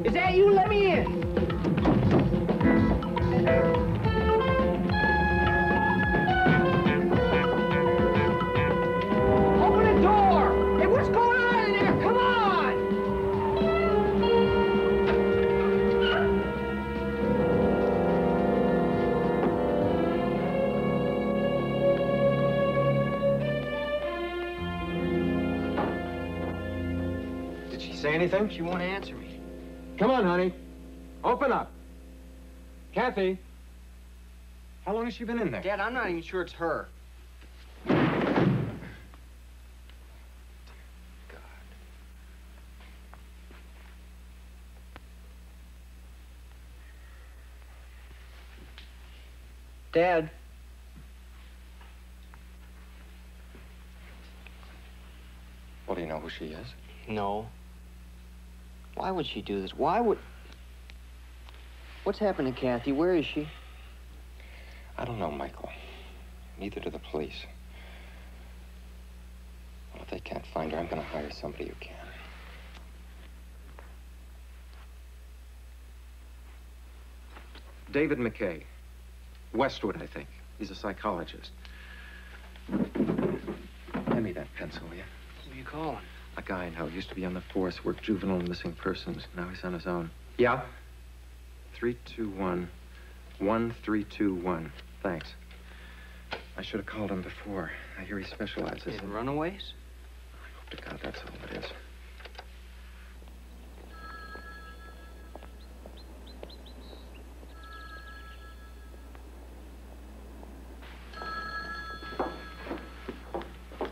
Is that you? Let me in. Open the door. Hey, what's going on in there? Come on. Did she say anything? She won't answer me. Come on, honey. Open up. Kathy. How long has she been in there? Dad, I'm not even sure it's her. Dad. Well, do you know who she is? No. Why would she do this? Why would... What's happened to Kathy? Where is she? I don't know, Michael. Neither do the police. Well, if they can't find her, I'm going to hire somebody who can. David McKay. Westwood, I think. He's a psychologist. Hand me that pencil, will you? Who are you calling? A guy I know. Used to be on the force, worked juvenile and missing persons. Now he's on his own. Yeah? 321-1321. Thanks. I should have called him before. I hear he specializes in Runaways? I hope to God that's all it is.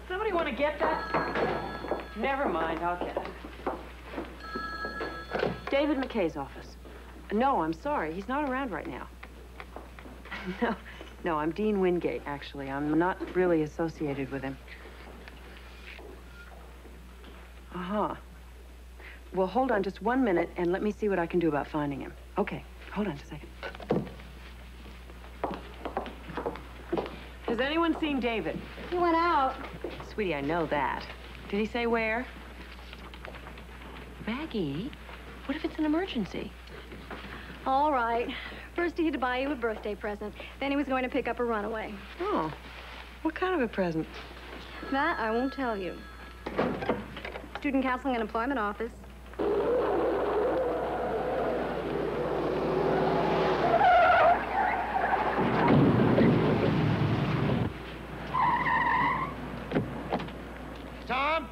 Somebody want to get that? Never mind, I'll get it. David McKay's office. No, I'm sorry. He's not around right now. No, I'm Dean Wingate, actually. I'm not really associated with him. Uh-huh. Well, hold on just 1 minute and let me see what I can do about finding him. Okay, hold on just a second. Has anyone seen David? He went out. Sweetie, I know that. Did he say where? Maggie, what if it's an emergency? All right. First, he had to buy you a birthday present. Then he was going to pick up a runaway. Oh, what kind of a present? That I won't tell you. Student Counseling and Employment Office. Tom?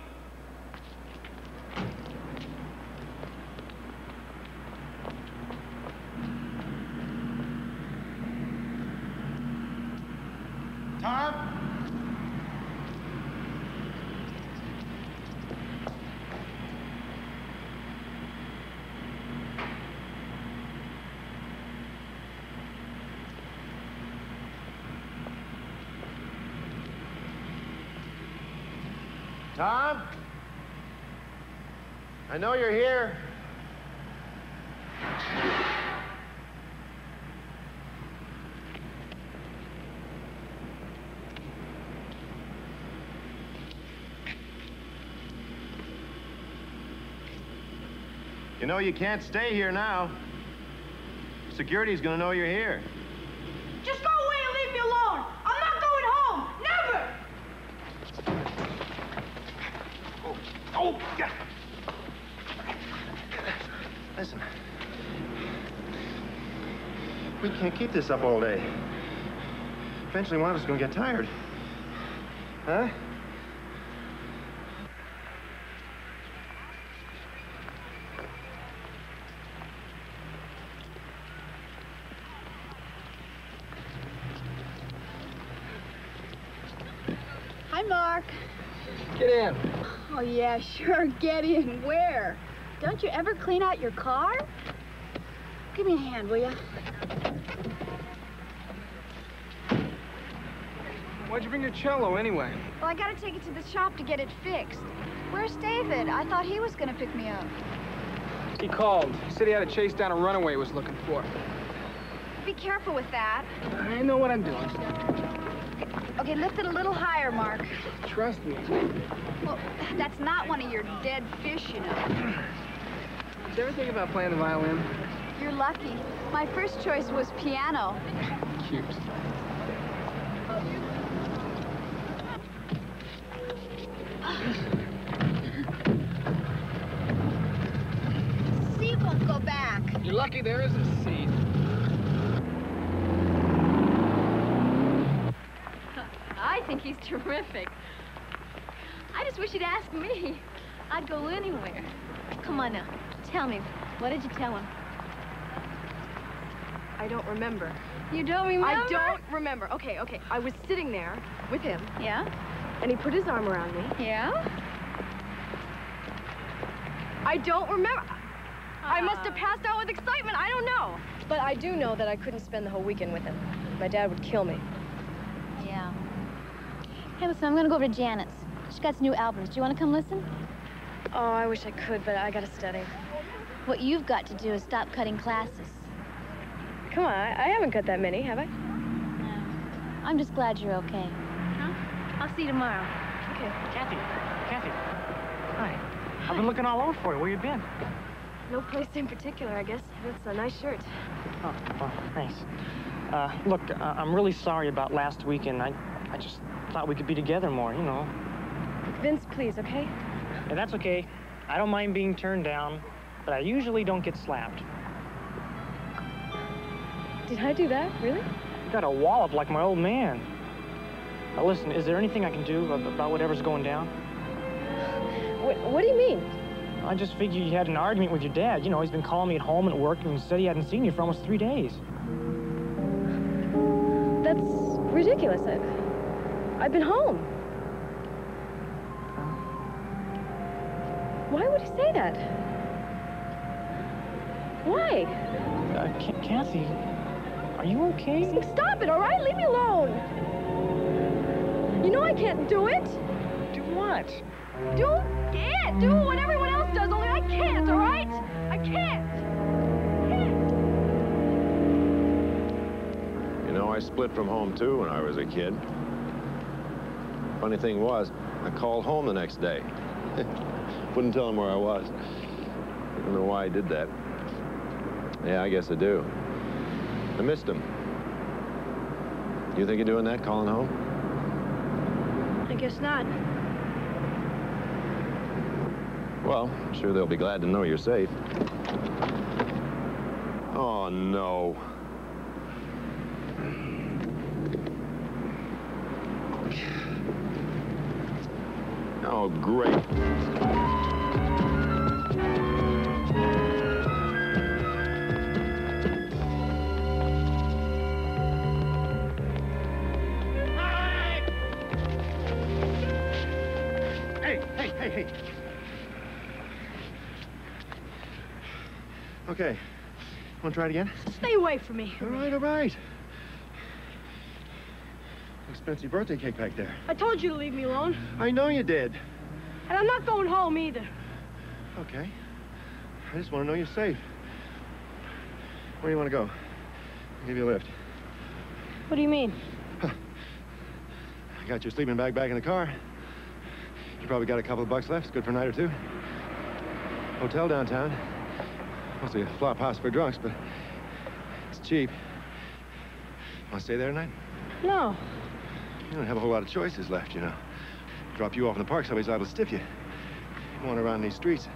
Tom? Tom? I know you're here. You know you can't stay here now. Security's gonna know you're here. Just go away and leave me alone. I'm not going home. Never. Oh, yeah. Listen. We can't keep this up all day. Eventually one of us is gonna get tired. Huh? Hi, Mark. Get in. Oh, yeah, sure. Get in. Where? Don't you ever clean out your car? Give me a hand, will you? Why'd you bring your cello anyway? Well, I gotta take it to the shop to get it fixed. Where's David? I thought he was gonna pick me up. He called. He said he had a chase down a runaway he was looking for. Be careful with that. I know what I'm doing. Okay, lift it a little higher, Mark. Trust me. Well, that's not one of your dead fish, you know. Did you ever think about playing the violin? You're lucky. My first choice was piano. Cute. Seat won't go back. You're lucky there is a seat. I think he's terrific. I just wish he'd ask me. I'd go anywhere. Come on now, tell me, what did you tell him? I don't remember. You don't remember? I don't remember. Okay. I was sitting there with him, Yeah? and he put his arm around me. Yeah? I don't remember. I must have passed out with excitement. I don't know. But I do know that I couldn't spend the whole weekend with him. My dad would kill me. Yeah. Hey, listen, I'm gonna go over to Janet's. She got some new albums. Do you want to come listen? Oh, I wish I could, but I gotta study. What you've got to do is stop cutting classes. Come on, I haven't cut that many, have I? No. I'm just glad you're okay. Huh? I'll see you tomorrow. Okay. Kathy. Hi. I've been looking all over for you. Where you been? No place in particular, I guess. That's a nice shirt. Oh, well, thanks. Look, I'm really sorry about last weekend. I just thought we could be together more, you know. Vince, please, okay? Yeah, that's okay. I don't mind being turned down, but I usually don't get slapped. Did I do that? Really? You got a wallop like my old man. Now listen, is there anything I can do about whatever's going down? What do you mean? I just figured you had an argument with your dad. You know, he's been calling me at home and at work and said he hadn't seen you for almost 3 days. That's ridiculous. I've been home. Why would he say that? Why? Kathy, are you okay? Stop it, all right? Leave me alone. You know I can't do it. Do what? Do it. Do what everyone else does, only I can't, all right? I can't. You know, I split from home, too, when I was a kid. Funny thing was, I called home the next day. Wouldn't tell him where I was. I don't know why I did that. Yeah, I guess I do. I missed him. You think of doing that, calling home? I guess not. Well, I'm sure they'll be glad to know you're safe. Oh, no. Oh, great. Okay. Want to try it again? Stay away from me. All right, all right. Expensive birthday cake back there. I told you to leave me alone. I know you did. And I'm not going home either. Okay. I just want to know you're safe. Where do you want to go? I'll give you a lift. What do you mean? I got your sleeping bag back in the car. You probably got a couple of bucks left. It's good for a night or two. Hotel downtown. Mostly a flop house for drunks, but it's cheap. Want to stay there tonight? No. You don't have a whole lot of choices left, you know. Drop you off in the park, somebody's liable to stiff you. You wander around these streets,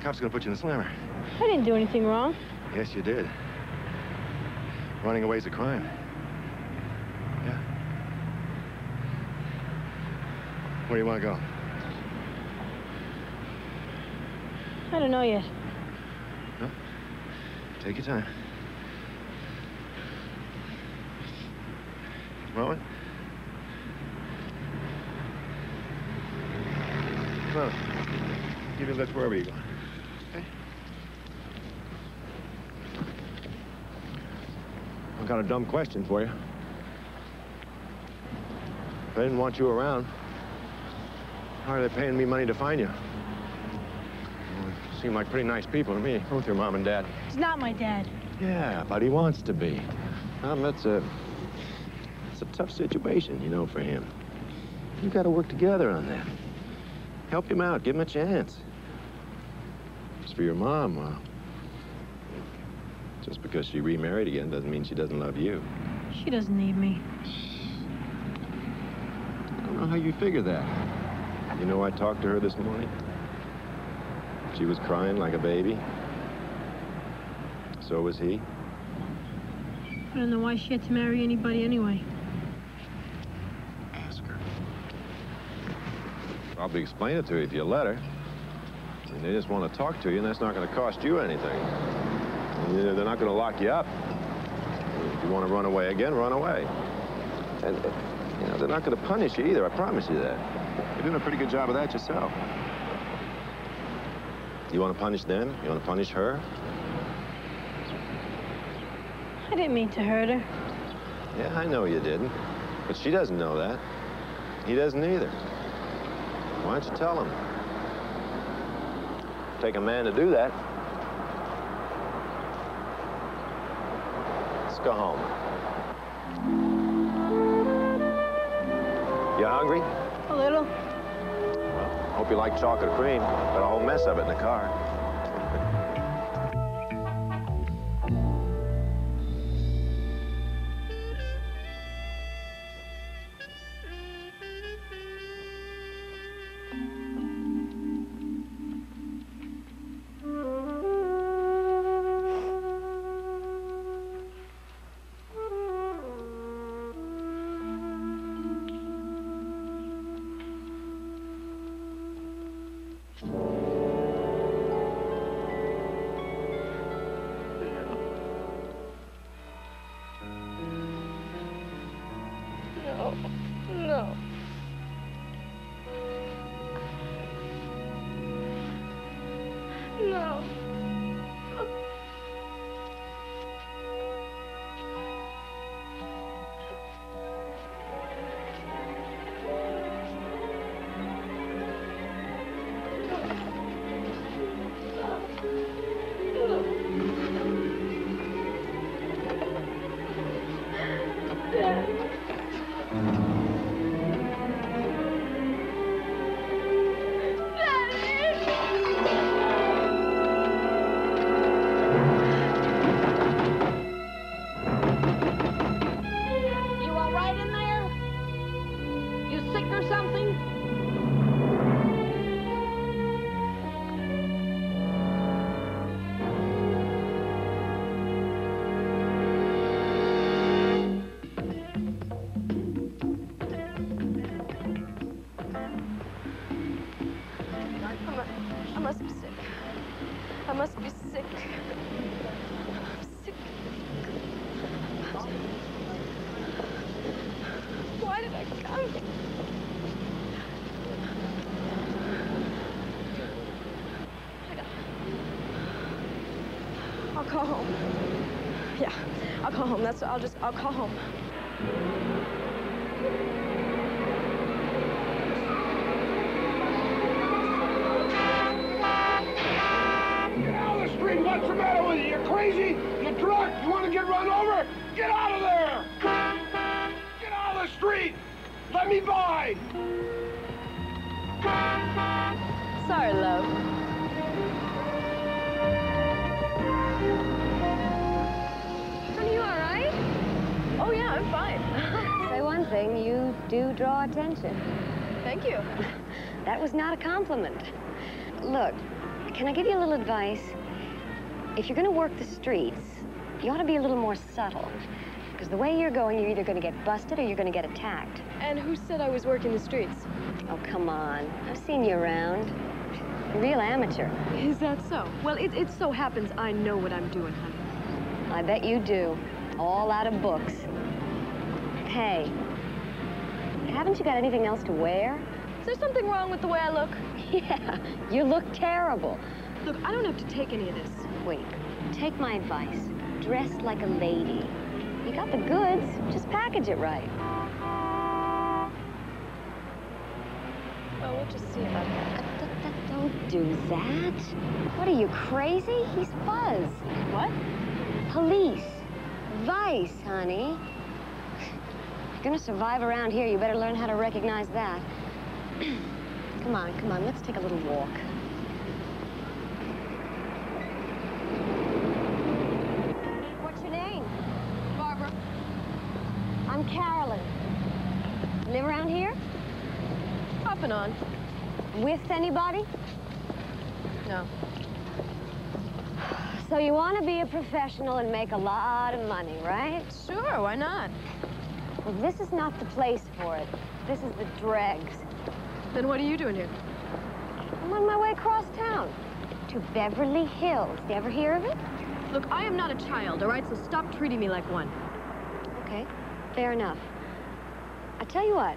cop's gonna put you in a slammer. I didn't do anything wrong. Yes, you did. Running away's a crime. Yeah? Where do you want to go? I don't know yet. No? Take your time. Rowan? Come on. Give you a lift wherever you're going. Okay? I've got a dumb question for you. If I didn't want you around, how are they paying me money to find you? Well, you seem like pretty nice people to me, both your mom and dad. He's not my dad. Yeah, but he wants to be. It's a tough situation, you know, for him. You've got to work together on that. Help him out, give him a chance. As for your mom, well, just because she remarried again doesn't mean she doesn't love you. She doesn't need me. I don't know how you figure that. You know, I talked to her this morning. She was crying like a baby. So was he. I don't know why she had to marry anybody anyway. Ask her. Probably explain it to her if you let her. I mean, they just want to talk to you, and that's not going to cost you anything. I mean, they're not going to lock you up. If you want to run away again, run away. And, you know, they're not going to punish you either, I promise you that. You're doing a pretty good job of that yourself. You want to punish them? You want to punish her? I didn't mean to hurt her. Yeah, I know you didn't. But she doesn't know that. He doesn't either. Why don't you tell him? Take a man to do that. Let's go home. You hungry? A little. Well, hope you like chocolate cream. Got a whole mess of it in the car. No. No. I must be sick. I must be sick. I'm sick. Why did I come? I'll call home. Yeah, I'll call home. I'll call home. Get out of the street! What's the matter with you? You crazy? You drunk? You want to get run over? Get out of there! Get out of the street! Let me by! Sorry, love. Honey, you all right? Oh, yeah, I'm fine. Say one thing, you do draw attention. Thank you. That was not a compliment. Look, can I give you a little advice? If you're going to work the streets, you ought to be a little more subtle. Because the way you're going, you're either going to get busted or you're going to get attacked. And who said I was working the streets? Oh, come on. I've seen you around. You're a real amateur. Is that so? Well, it so happens I know what I'm doing, honey. I bet you do. All out of books. Hey, haven't you got anything else to wear? Is there something wrong with the way I look? Yeah, you look terrible. Look, I don't have to take any of this. Wait, take my advice. Dress like a lady. You got the goods, just package it right. Well, we'll just see about that. Don't do that. What are you, crazy? He's Buzz. What? Police. Vice, honey. If you're gonna survive around here, you better learn how to recognize that. Come on, let's take a little walk. What's your name? Barbara. I'm Carolyn. Live around here? Off and on. With anybody? No. So you want to be a professional and make a lot of money, right? Sure, why not? Well, this is not the place for it. This is the dregs. Then what are you doing here? I'm on my way across town to Beverly Hills. You ever hear of it? Look, I am not a child, all right? So stop treating me like one. Okay, fair enough. I tell you what,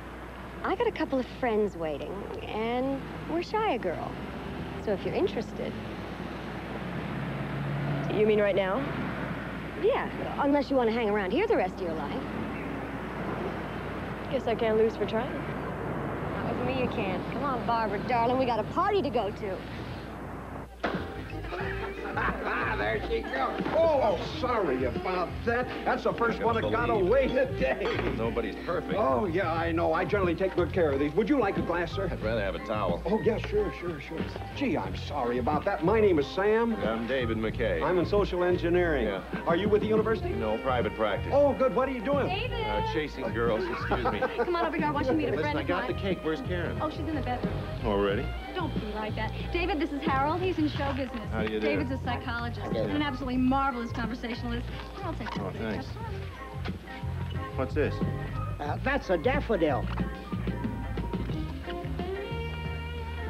I got a couple of friends waiting, and we're shy a girl. So if you're interested... You mean right now? Yeah, unless you want to hang around here the rest of your life. Guess I can't lose for trying. Not with me you can't. Come on, Barbara, darling, we got a party to go to. There she goes. Oh, sorry about that. That's the first one that got away today. Nobody's perfect. Oh, yeah, I know. I generally take good care of these. Would you like a glass, sir? I'd rather have a towel. Oh, yeah, sure. Gee, I'm sorry about that. My name is Sam. I'm David McKay. I'm in social engineering. Yeah. Are you with the university? No, private practice. Oh, good. What are you doing? David! Chasing girls, excuse me. Come on over here. I want you to meet a Listen, friend I of got mine. the cake. Where's Karen? Oh, she's in the bedroom. Already? Don't be like that. David, this is Harold. He's in show business. How do you do? David's a psychologist. An absolutely marvelous conversationalist. I'll take Oh, thanks. What's this? That's a daffodil.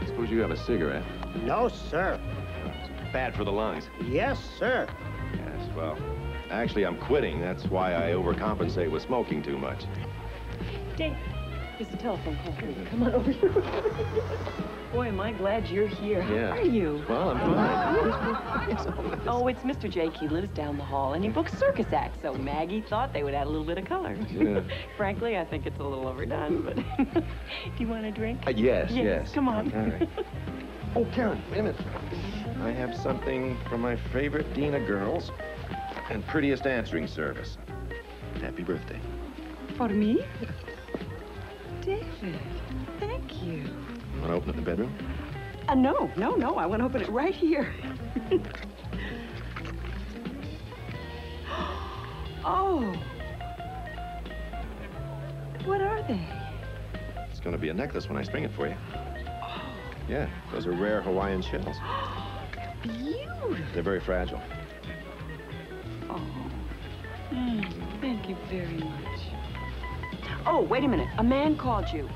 Suppose you have a cigarette. No, sir. It's bad for the lungs. Yes, sir. Yes, well, actually, I'm quitting. That's why I overcompensate with smoking too much. Dave, it's the telephone call. Come on over here. Boy, am I glad you're here. Yeah. How are you? Well, I'm fine. Oh, it's Mr. Jake. He lives down the hall, and he books circus acts, so Maggie thought they would add a little bit of color. Yeah. Frankly, I think it's a little overdone, but... Do you want a drink? Yes. Come on. All right. Oh, Karen, wait a minute. I have something from my favorite dean of girls and prettiest answering service. Happy birthday. For me? David, thank you. Want to open up the bedroom? No. I want to open it right here. Oh. What are they? It's going to be a necklace when I string it for you. Yeah, those are rare Hawaiian shells. Beautiful. They're very fragile. Oh. Thank you very much. Oh, wait a minute. A man called you.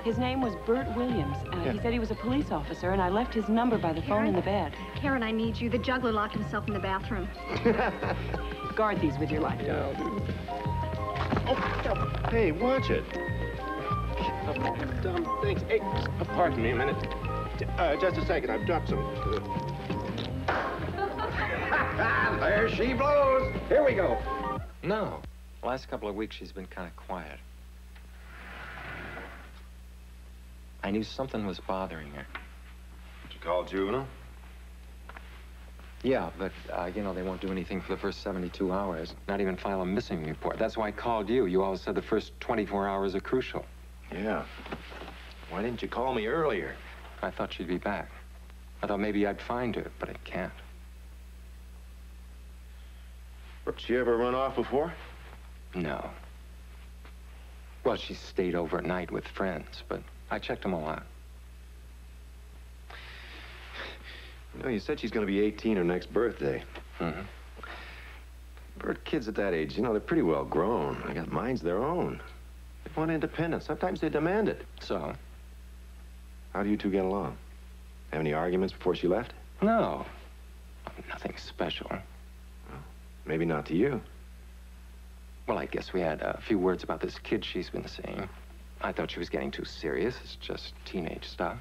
His name was Bert Williams. He said he was a police officer, and I left his number by the phone in the bed. Karen, I need you. The juggler locked himself in the bathroom. Guard these with your life. Yeah, I'll do. Oh, hey, watch it. Dumb things. Hey, pardon me a minute. Just a second. I've dropped some. Ah, there she blows. Here we go. No. The last couple of weeks, she's been kind of quiet. I knew something was bothering her. Did you call juvenile? Yeah, but, you know, they won't do anything for the first 72 hours. Not even file a missing report. That's why I called you. You always said the first 24 hours are crucial. Yeah. Why didn't you call me earlier? I thought she'd be back. I thought maybe I'd find her, but I can't. She ever run off before? No. Well, she stayed overnight with friends, but I checked them all out. You know, you said she's going to be 18 her next birthday. Mm-hmm. Bert, kids at that age, you know, they're pretty well grown. They got minds of their own. They want independence. Sometimes they demand it. So? How do you two get along? Have any arguments before she left? No. Nothing special. Well, maybe not to you. Well, I guess we had a few words about this kid she's been seeing. I thought she was getting too serious. It's just teenage stuff.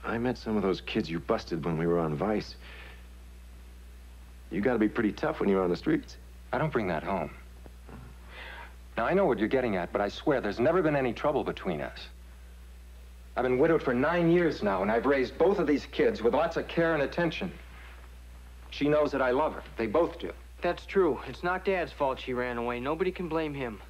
I met some of those kids you busted when we were on Vice. You gotta be pretty tough when you're on the streets. I don't bring that home. Now, I know what you're getting at, but I swear there's never been any trouble between us. I've been widowed for 9 years now, and I've raised both of these kids with lots of care and attention. She knows that I love her. They both do. That's true. It's not Dad's fault she ran away. Nobody can blame him.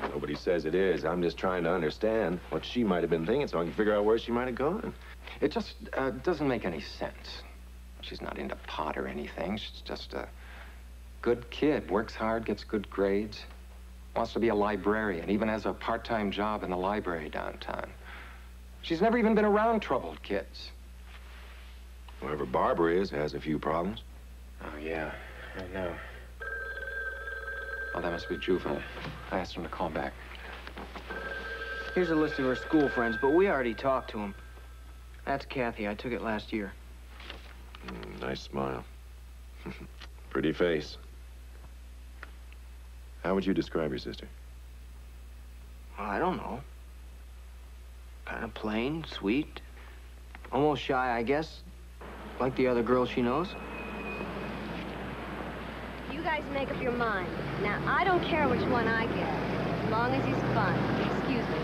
Nobody says it is. I'm just trying to understand what she might have been thinking so I can figure out where she might have gone. It just doesn't make any sense. She's not into pot or anything. She's just a good kid. Works hard, gets good grades. Wants to be a librarian, even has a part-time job in the library downtown. She's never even been around troubled kids. Whoever Barbara is has a few problems. Oh, yeah, I know. Oh, that must be Juvenile. I asked him to call back. Here's a list of her school friends, but we already talked to them. That's Kathy. I took it last year. Nice smile. Pretty face. How would you describe your sister? Well, I don't know. Kind of plain, sweet. Almost shy, I guess. Like the other girls she knows. You guys make up your mind. Now, I don't care which one I get, as long as he's fun. Excuse me.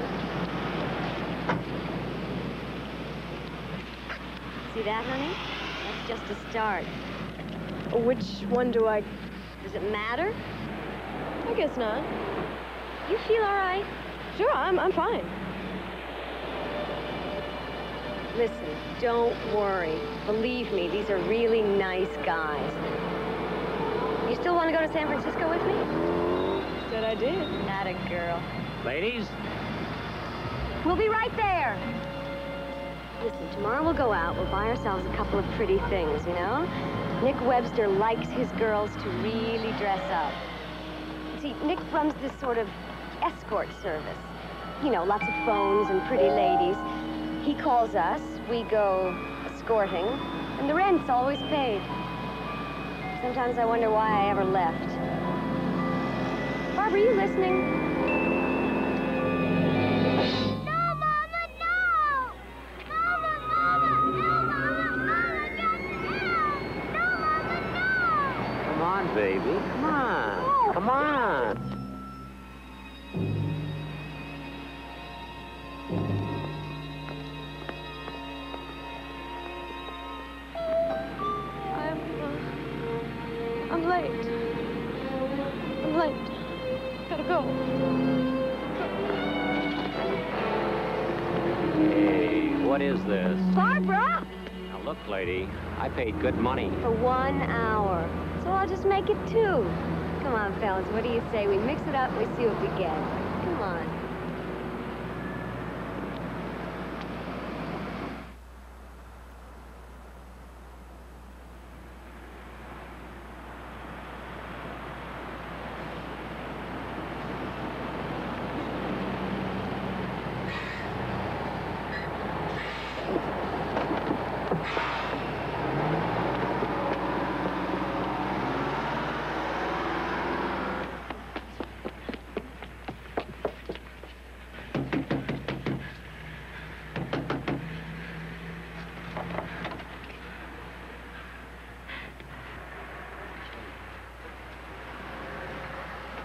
See that, honey? That's just a start. Which one do I... Does it matter? I guess not. You feel all right? Sure, I'm fine. Listen, don't worry. Believe me, these are really nice guys. You still want to go to San Francisco with me? Said I did. Not a girl. Ladies? We'll be right there. Listen, tomorrow we'll go out. We'll buy ourselves a couple of pretty things, you know? Nick Webster likes his girls to really dress up. See, Nick runs this sort of escort service. You know, lots of phones and pretty ladies. He calls us, we go escorting, and the rent's always paid. Sometimes I wonder why I ever left. Barbara, are you listening? No, Mama, no! Mama, Mama, no, Mama, Mama, get down! No, Mama, no! Come on, baby. Come on. Come on. I'm late. I'm late. Gotta go. Hey, what is this? Barbara! Now, look, lady, I paid good money. For 1 hour. So I'll just make it 2. Come on, fellas, what do you say? We mix it up and we see what we get. Come on.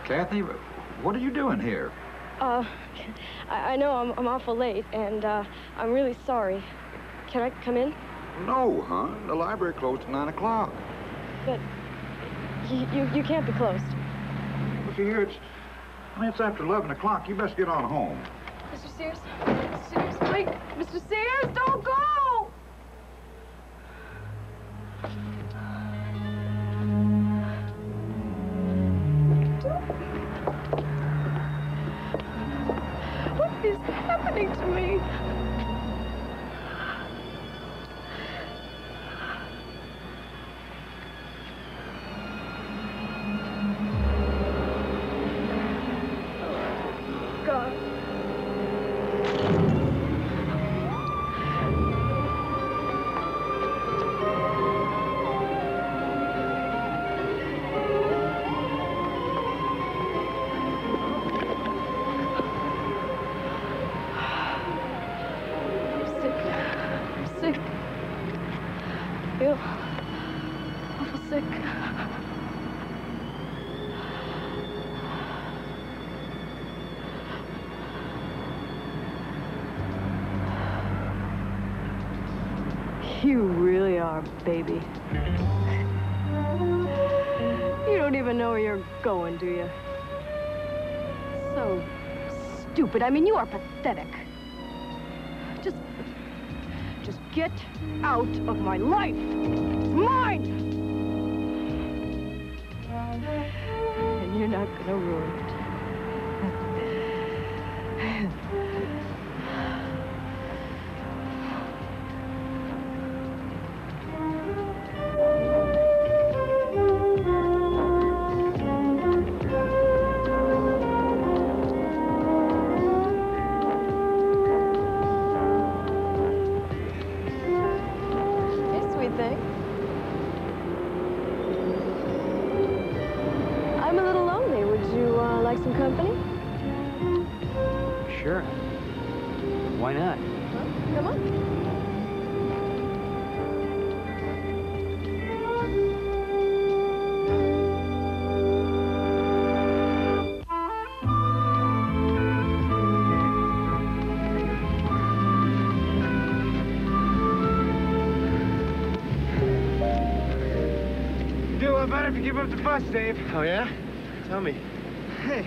Kathy, what are you doing here? I know I'm awful late, and I'm really sorry. Can I come in? No, huh? The library closed at 9 o'clock. But you can't be closed. Look here, it's after 11 o'clock. You best get on home. Mr. Sears? Mr. Sears, wait! Mr. Sears, don't go! What is happening to me? God. I'm sick. I feel awful sick. You really are, baby. You don't even know where you're going, do you? So stupid. I mean, you are pathetic. Just get out of my life. It's mine! And you're not gonna ruin it. I'm a little lonely. Would you like some company? Sure. Why not? Well, come on. Better if you give up the bus, Dave. Oh, yeah? Tell me. Hey,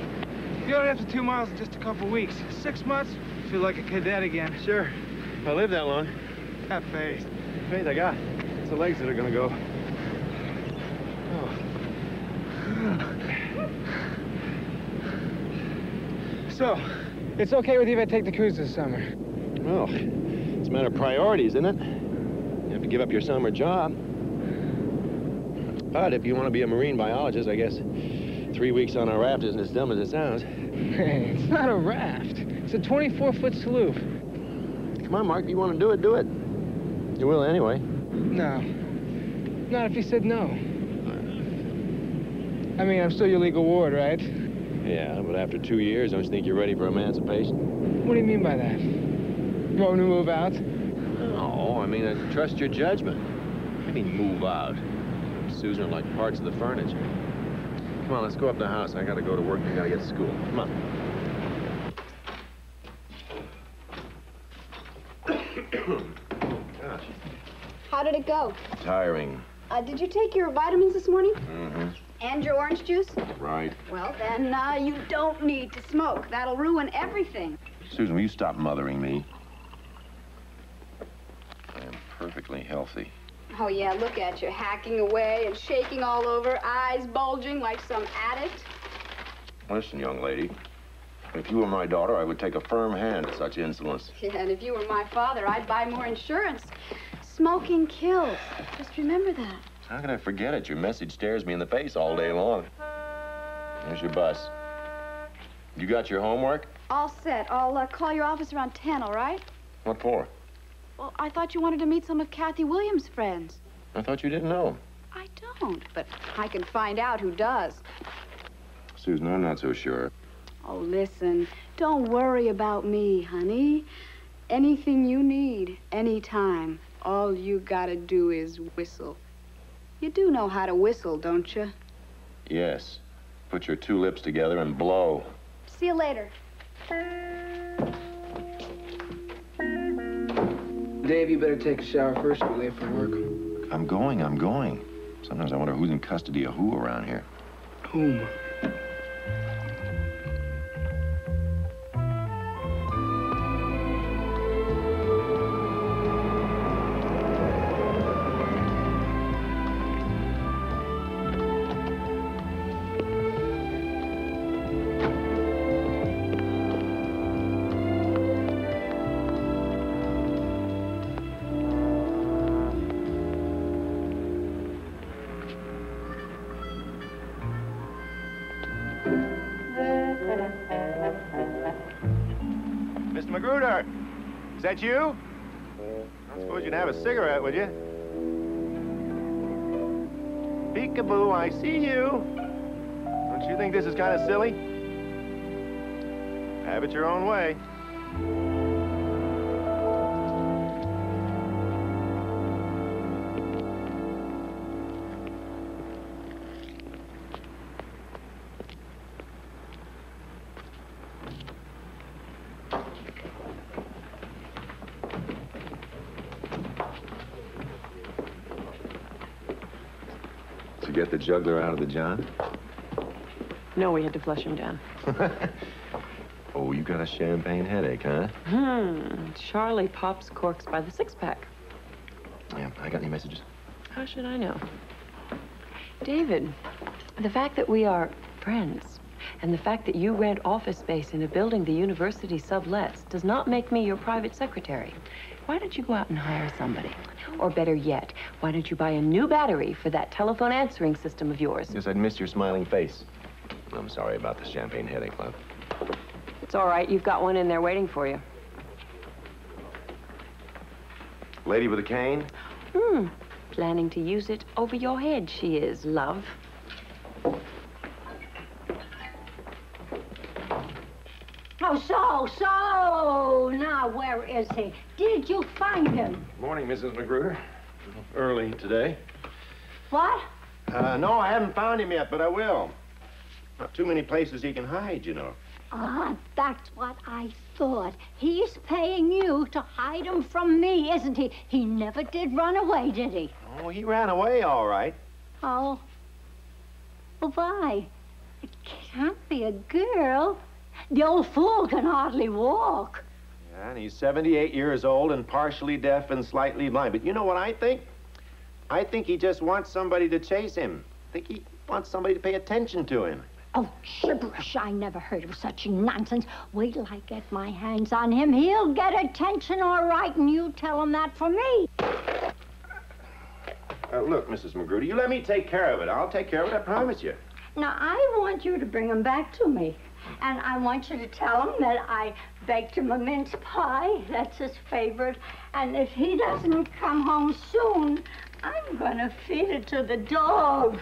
you only have to 2 miles in just a couple weeks. 6 months, feel like a cadet again. Sure. If I live that long. Have faith. Faith I got. It's the legs that are gonna go. Oh. So, it's okay with you if I take the cruise this summer? Well, it's a matter of priorities, isn't it? You have to give up your summer job. But if you want to be a marine biologist, I guess 3 weeks on a raft isn't as dumb as it sounds. Hey, it's not a raft. It's a 24-foot sloop. Come on, Mark. If you want to do it, do it. You will anyway. No. Not if you said no. I mean, I'm still your legal ward, right? Yeah, but after 2 years, don't you think you're ready for emancipation? What do you mean by that? You want me to move out? No, I mean, I trust your judgment. I mean, move out. Susan are like parts of the furniture. Come on, let's go up to the house. I gotta go to work and I gotta get to school. Come on. Gosh. How did it go? Tiring. Did you take your vitamins this morning? Mm-hmm. And your orange juice? Right. Well, then, you don't need to smoke. That'll ruin everything. Susan, will you stop mothering me? I am perfectly healthy. Oh, yeah, look at you, hacking away and shaking all over, eyes bulging like some addict. Listen, young lady, if you were my daughter, I would take a firm hand to such insolence. Yeah, and if you were my father, I'd buy more insurance. Smoking kills. Just remember that. How can I forget it? Your message stares me in the face all day long. Here's your bus. You got your homework? All set. I'll call your office around 10, all right? What for? Well, I thought you wanted to meet some of Kathy Williams' friends. I thought you didn't know. I don't, but I can find out who does. Susan, I'm not so sure. Oh, listen, don't worry about me, honey. Anything you need, anytime, all you gotta do is whistle. You do know how to whistle, don't you? Yes. Put your two lips together and blow. See you later. Dave, you better take a shower first. You're late for work. I'm going. Sometimes I wonder who's in custody of who around here. Whom? Mr. Magruder, is that you? I suppose you'd have a cigarette, would you? Peekaboo, I see you. Don't you think this is kind of silly? Have it your own way. Did you get the juggler out of the John? No, we had to flush him down. Oh, you got a champagne headache, huh? Charlie pops corks by the six-pack. Yeah, I got any messages? How should I know? David, the fact that we are friends and the fact that you rent office space in a building the university sublets does not make me your private secretary. Why don't you go out and hire somebody? Or better yet, why don't you buy a new battery for that telephone answering system of yours? Yes, I'd miss your smiling face. I'm sorry about the champagne headache, love. It's all right. You've got one in there waiting for you. Lady with a cane? Planning to use it over your head, she is, love. Oh, so, now where is he? Did you find him? Morning, Mrs. Magruder. Early today. What? No, I haven't found him yet, but I will. Not too many places he can hide, you know. Ah, that's what I thought. He's paying you to hide him from me, isn't he? He never did run away, did he? Oh, he ran away, all right. Oh. Well, why? It can't be a girl. The old fool can hardly walk. Yeah, and he's 78 years old and partially deaf and slightly blind. But you know what I think? I think he just wants somebody to chase him. I think he wants somebody to pay attention to him. Oh, gibberish. I never heard of such nonsense. Wait till I get my hands on him. He'll get attention all right, and you tell him that for me. Look, Mrs. Magruder, you let me take care of it. I'll take care of it, I promise you. Now, I want you to bring him back to me. And I want you to tell him that I baked him a mince pie. That's his favorite. And if he doesn't come home soon, I'm gonna feed it to the dog.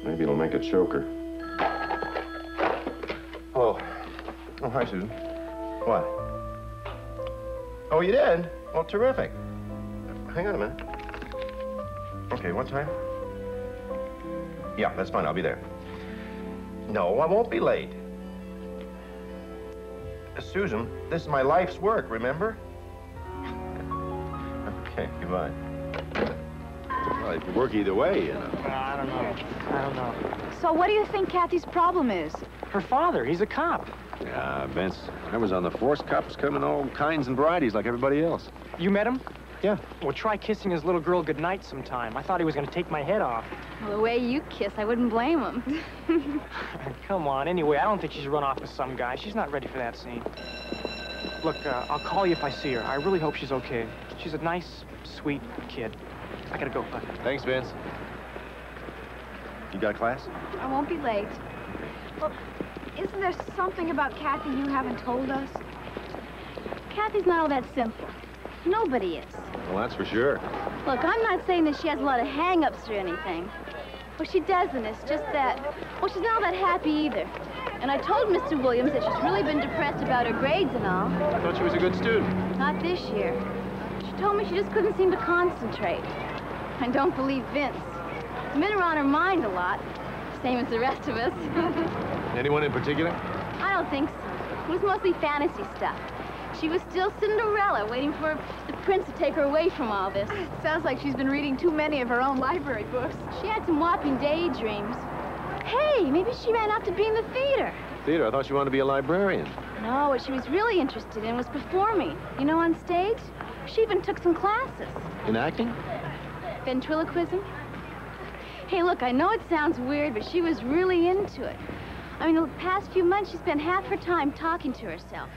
Maybe it'll make a choker. Hello. Oh, hi, Susan. What? Oh, you did? Well, terrific. Hang on a minute. Okay, what time? Yeah, that's fine. I'll be there. No, I won't be late. Susan, this is my life's work, remember? Okay, goodbye. Well, it could work either way, you know. I don't know. So what do you think Kathy's problem is? Her father, he's a cop. Yeah, Vince, I was on the force. Cops come in all kinds and varieties like everybody else. You met him? Yeah. Well, try kissing his little girl goodnight sometime. I thought he was going to take my head off. Well, the way you kiss, I wouldn't blame him. Come on, anyway, I don't think she's run off with some guy. She's not ready for that scene. Look, I'll call you if I see her. I really hope she's okay. She's a nice, sweet kid. I gotta go, bud. Thanks, Vince. You got class? I won't be late. Well, isn't there something about Kathy you haven't told us? Kathy's not all that simple. Nobody is. Well, that's for sure. Look, I'm not saying that she has a lot of hang-ups or anything. What she doesn't, it's just that, well, she's not all that happy either. And I told Mr. Williams that she's really been depressed about her grades and all. I thought she was a good student. Not this year. She told me she just couldn't seem to concentrate. I don't believe Vince. The men are on her mind a lot, same as the rest of us. Anyone in particular? I don't think so. It was mostly fantasy stuff. She was still Cinderella, waiting for the prince to take her away from all this. Sounds like she's been reading too many of her own library books. She had some whopping daydreams. Hey, maybe she ran off to be in the theater. Theater? I thought she wanted to be a librarian. No, what she was really interested in was performing. You know, on stage. She even took some classes. In acting? Ventriloquism. Hey, look, I know it sounds weird, but she was really into it. I mean, the past few months, she spent half her time talking to herself.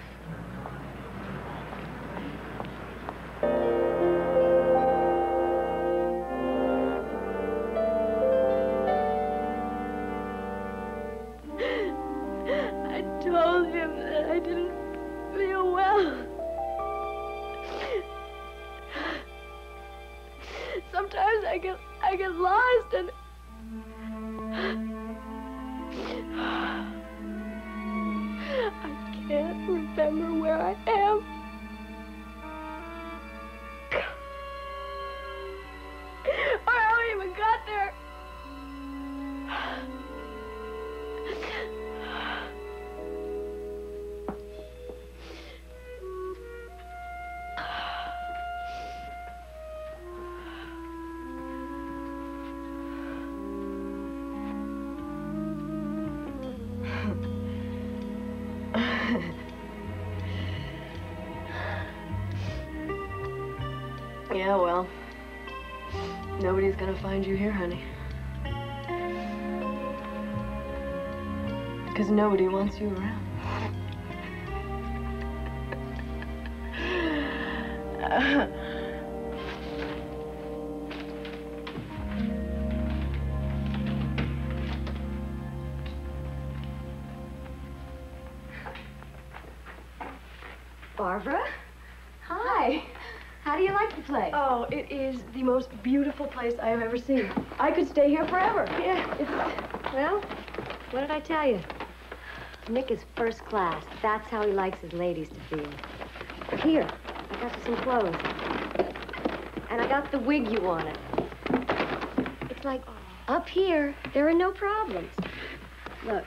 I told him that I didn't feel well. Sometimes I get lost and I can't remember where I am. Or how I even got there. Yeah, well, nobody's gonna find you here, honey. Because nobody wants you around. Barbara? Hi. How do you like the place? Oh, it is the most beautiful place I have ever seen. I could stay here forever. Yeah, well, what did I tell you? Nick is first class. That's how he likes his ladies to feel. Here, I got you some clothes. And I got the wig you wanted. It's like, up here, there are no problems. Look.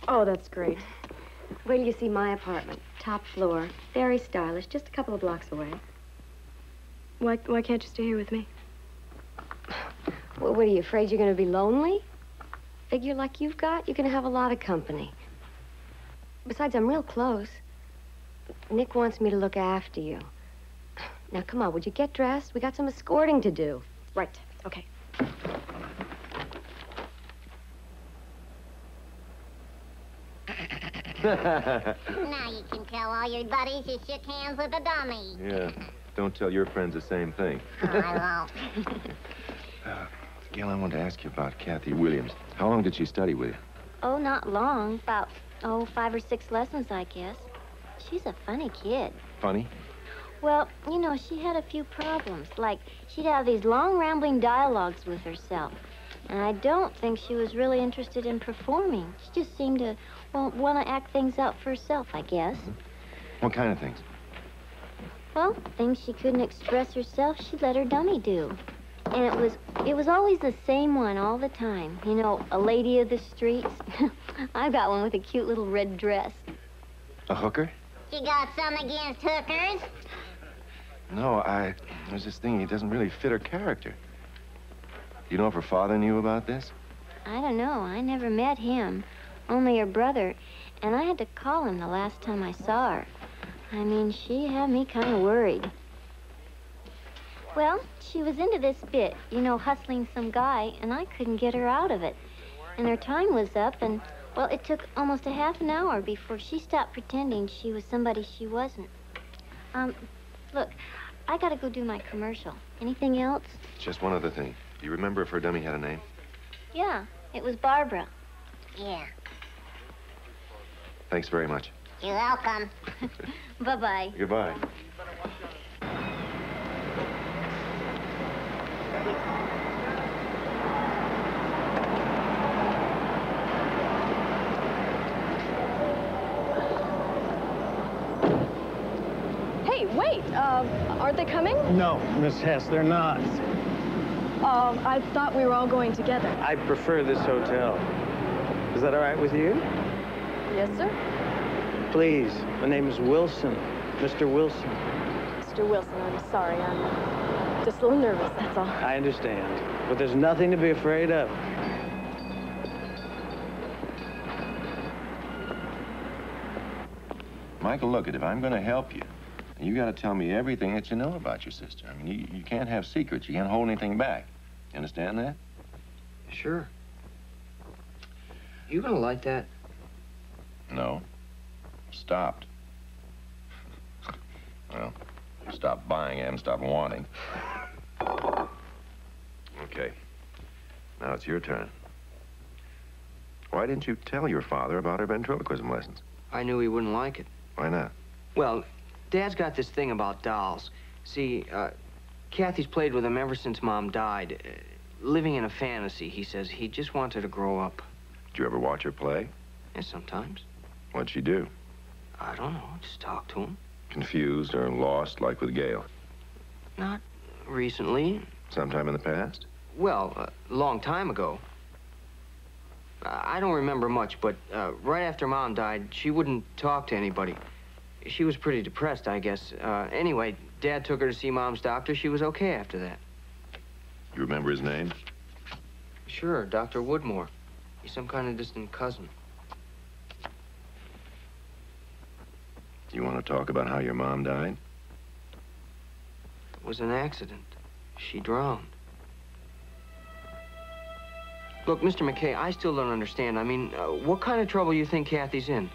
Oh, that's great. Wait till you see my apartment. Top floor. Very stylish. Just a couple of blocks away. Why can't you stay here with me? Well, what, are you afraid you're going to be lonely? Figure like you've got, you're going to have a lot of company. Besides, I'm real close. Nick wants me to look after you. Now, come on, would you get dressed? We got some escorting to do. Right. Okay. Now you can tell all your buddies you shook hands with a dummy. Yeah. Don't tell your friends the same thing. Oh, I won't. Gail, I wanted to ask you about Kathy Williams. How long did she study with you? Oh, not long. About, 5 or 6 lessons, I guess. She's a funny kid. Funny? Well, you know, she had a few problems. Like, she'd have these long, rambling dialogues with herself. And I don't think she was really interested in performing. She just seemed to, want to act things out for herself, I guess. What kind of things? Well, things she couldn't express herself, she'd let her dummy do. And it was always the same one all the time. You know, a lady of the streets. I've got one with a cute little red dress. A hooker? You got some against hookers? No, I was just thinking it doesn't really fit her character. You know if her father knew about this? I don't know. I never met him. Only her brother. And I had to call him the last time I saw her. I mean, she had me kind of worried. Well, she was into this bit, you know, hustling some guy, and I couldn't get her out of it. And her time was up, and, well, it took almost a half an hour before she stopped pretending she was somebody she wasn't. Look, I gotta go do my commercial. Anything else? Just one other thing. Do you remember if her dummy had a name? Yeah, it was Barbara. Yeah. Thanks very much. You're welcome. Bye-bye. Goodbye. Wait, aren't they coming? No, Miss Hess, they're not. I thought we were all going together. I prefer this hotel. Is that all right with you? Yes, sir. Please, my name is Wilson. Mr. Wilson. Mr. Wilson, I'm sorry. I'm just a little nervous, that's all. I understand, but there's nothing to be afraid of. Michael, look, if I'm going to help you, you got to tell me everything that you know about your sister. I mean, you can't have secrets. You can't hold anything back. You understand that? Sure. You gonna like that? No. Stopped. Well, stop buying and stop wanting. Okay. Now it's your turn. Why didn't you tell your father about her ventriloquism lessons? I knew he wouldn't like it. Why not? Well, Dad's got this thing about dolls. See, Kathy's played with them ever since Mom died. Living in a fantasy, he says. He just wants her to grow up. Did you ever watch her play? Yeah, sometimes. What'd she do? I don't know. Just talk to him. Confused or lost, like with Gail? Not recently. Sometime in the past? Well, a long time ago. I don't remember much, but right after Mom died, she wouldn't talk to anybody. She was pretty depressed, I guess. Anyway, Dad took her to see Mom's doctor. She was okay after that. You remember his name? Sure, Dr. Woodmore. He's some kind of distant cousin. You want to talk about how your mom died? It was an accident. She drowned. Look, Mr. McKay, I still don't understand. I mean, what kind of trouble you think Kathy's in?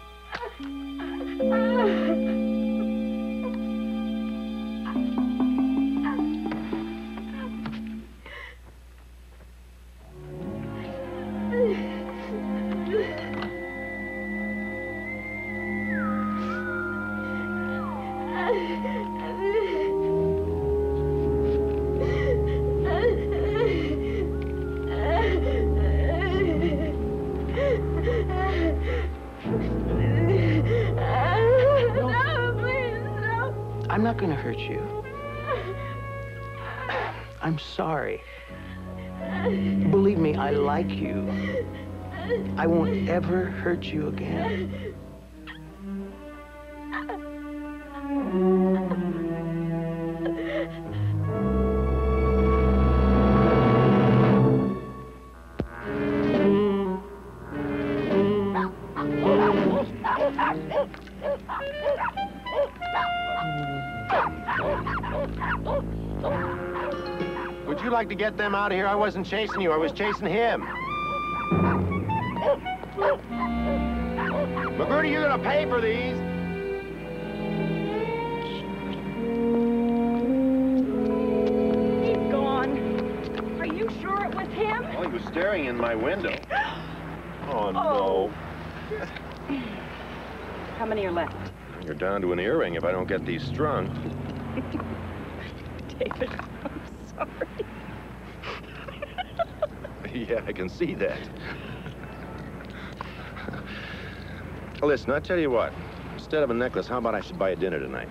I'm not going to hurt you. I'm sorry. Believe me, I like you. I won't ever hurt you again. Would you like to get them out of here? I wasn't chasing you. I was chasing him. Magruder, you're going to pay for these. He's gone. Are you sure it was him? Well, he was staring in my window. Oh, no. How many are left? You're down to an earring if I don't get these strung. David, I'm sorry. Yeah, I can see that. Listen, I'll tell you what. Instead of a necklace, how about I should buy a dinner tonight?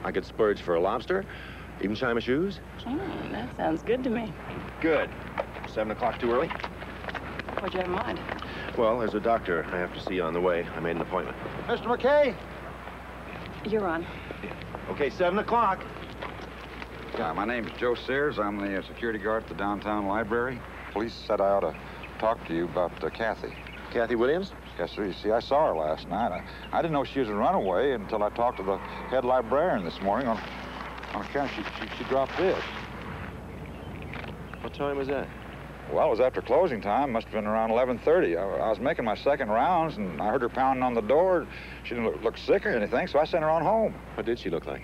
I could splurge for a lobster, even shine my shoes. That sounds good to me. Good. 7 o'clock too early? What'd you have in mind? Well, there's a doctor I have to see on the way. I made an appointment. Mr. McKay? You're on. Okay, 7 o'clock. Yeah, my name's Joe Sears. I'm the security guard at the downtown library. Police said I ought to talk to you about Kathy. Kathy Williams? Yes, sir. You see, I saw her last night. I didn't know she was a runaway until I talked to the head librarian this morning on account she dropped this. What time was that? Well, it was after closing time. Must have been around 11:30. I was making my second rounds, and I heard her pounding on the door. She didn't look sick or anything, so I sent her on home. What did she look like?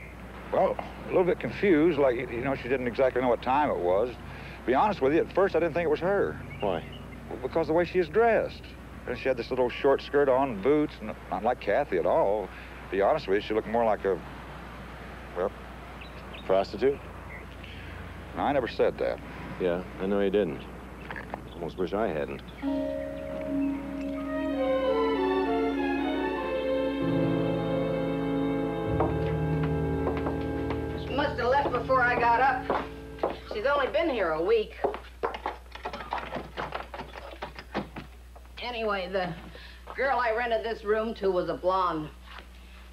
Well, a little bit confused, like, you know, she didn't exactly know what time it was. To be honest with you, at first I didn't think it was her. Why? Well, because of the way she is dressed. And she had this little short skirt on, boots, and not like Kathy at all. To be honest with you, she looked more like a, well... Prostitute? No, I never said that. Yeah, I know you didn't. Almost wish I hadn't. before I got up. She's only been here a week. Anyway, the girl I rented this room to was a blonde.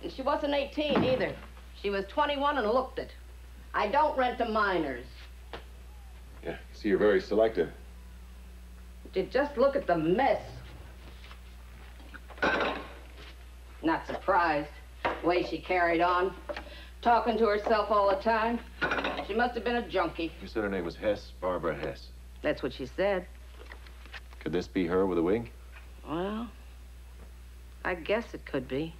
And she wasn't 18 either. She was 21 and looked it. I don't rent to minors. Yeah, see, you're very selective. Just look at the mess. Not surprised. The way she carried on. Talking to herself all the time. She must have been a junkie. You said her name was Hess, Barbara Hess. That's what she said. Could this be her with a wig? Well, I guess it could be.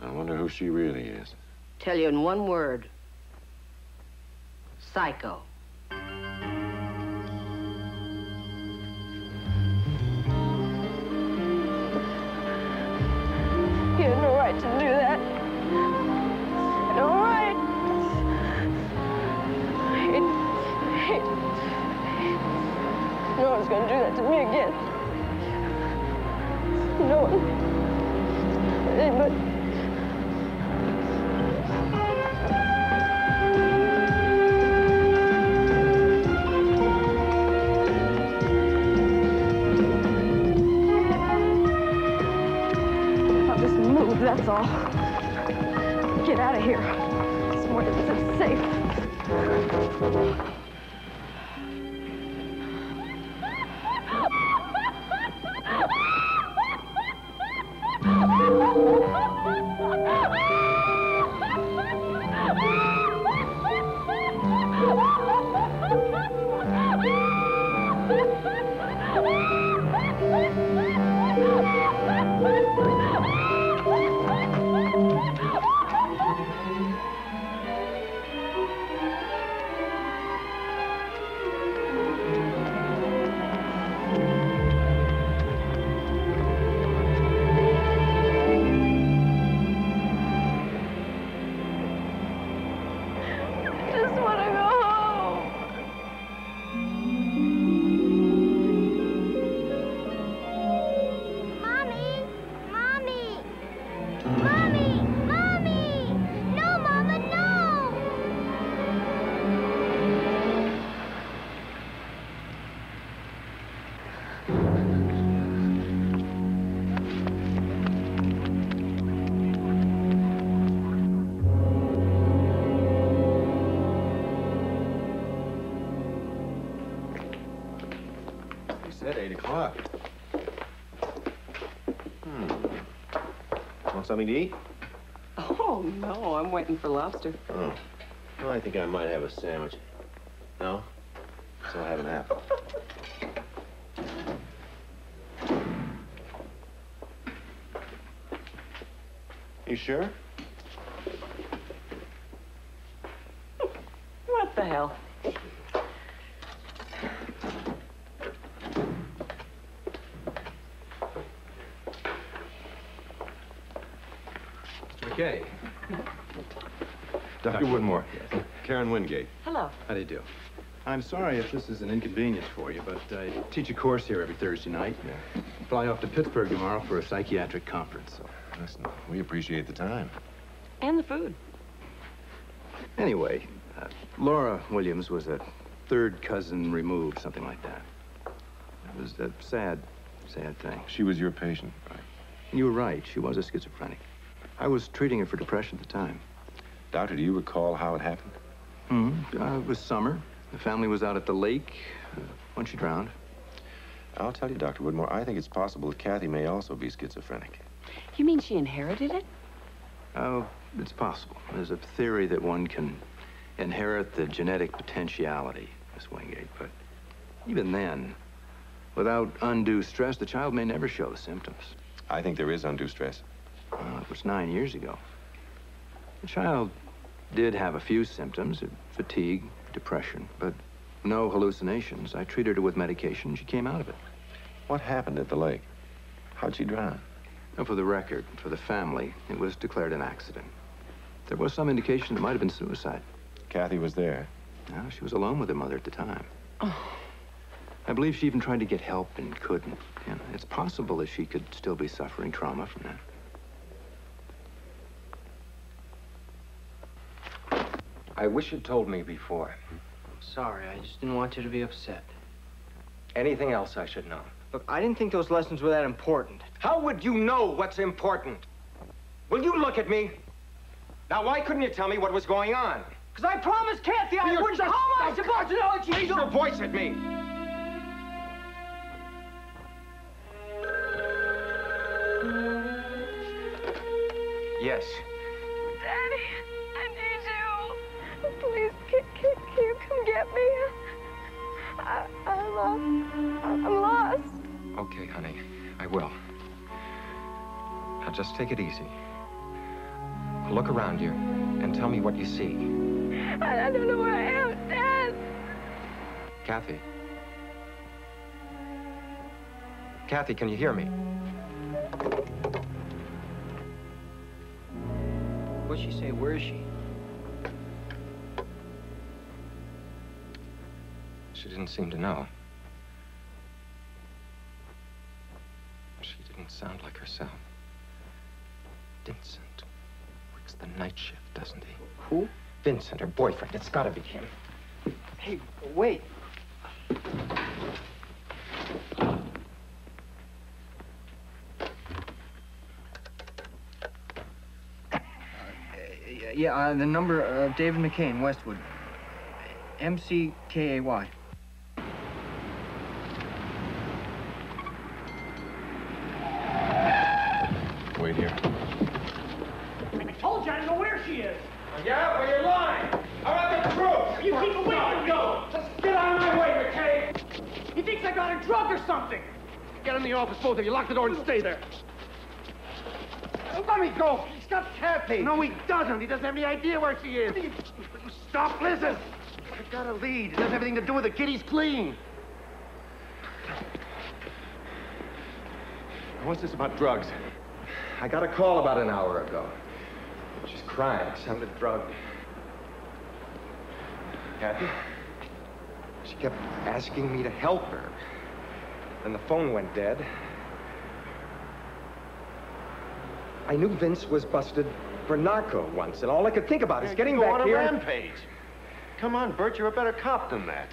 I wonder who she really is. Tell you in one word. Psycho. You had no right to do that. No right. Hate. No one's gonna do that to me again. No one. Anybody. That's all. Get out of here. Somewhere that's safe. At 8 o'clock. Want something to eat? Oh, no, I'm waiting for lobster. Oh. Well, I think I might have a sandwich. No? So I'll have an apple. You sure? What the hell? McKay. Dr. Woodmore. Yes. Karen Wingate. Hello. How do you do? I'm sorry if this is an inconvenience for you, but I teach a course here every Thursday night. Yeah. Fly off to Pittsburgh tomorrow for a psychiatric conference. So. Listen, we appreciate the time. And the food. Anyway, Laura Williams was a third cousin removed, something like that. It was a sad thing. She was your patient, right? You were right. She was a schizophrenic. I was treating her for depression at the time. Doctor, do you recall how it happened? It was summer. The family was out at the lake when she drowned. I'll tell you, Dr. Woodmore, I think it's possible that Kathy may also be schizophrenic. You mean she inherited it? Oh, it's possible. There's a theory that one can inherit the genetic potentiality, Miss Wingate, but even then, without undue stress, the child may never show the symptoms. I think there is undue stress. It was 9 years ago. The child did have a few symptoms, fatigue, depression, but no hallucinations. I treated her with medication. She came out of it. What happened at the lake? How'd she drown? And for the record, for the family, it was declared an accident. There was some indication it might have been suicide. Kathy was there? No, she was alone with her mother at the time. Oh. I believe she even tried to get help and couldn't. You know, it's possible that she could still be suffering trauma from that. I wish you'd told me before. Sorry, I just didn't want you to be upset. Anything else I should know? Look, I didn't think those lessons were that important. How would you know what's important? Will you look at me? Now, why couldn't you tell me what was going on? Because I promised Kathy I wouldn't. How am I supposed to know what you Raise your voice at me. Yes. Daddy, I need you. Please, can you come get me? I'm lost. Okay, honey, I will. Now, just take it easy. Look around you and tell me what you see. I don't know where I am, Dad. Kathy. Kathy, can you hear me? What'd she say? Where is she? She didn't seem to know. She didn't sound like herself. Vincent works the night shift, doesn't he? Who? Vincent, her boyfriend. It's gotta be him. Hey, wait. The number of David McKay in Westwood. MCKAY. Wait here. I told you I don't know where she is. Yeah, but you're lying. I want the truth. You keep away from me. Just get out of my way, McKay. He thinks I got a drug or something. Get in the office, both of you. Lock the door and stay there. Let me go. He's got Kathy. No, he doesn't. He doesn't have any idea where she is. Stop, listen. I've got a lead. It doesn't have anything to do with the kid. He's clean. What's this about drugs? I got a call about an hour ago. She's crying, sounded drugged. Kathy? She kept asking me to help her. Then the phone went dead. I knew Vince was busted for narco once, and all I could think about is getting back here. On a rampage. Come on, Bert, you're a better cop than that.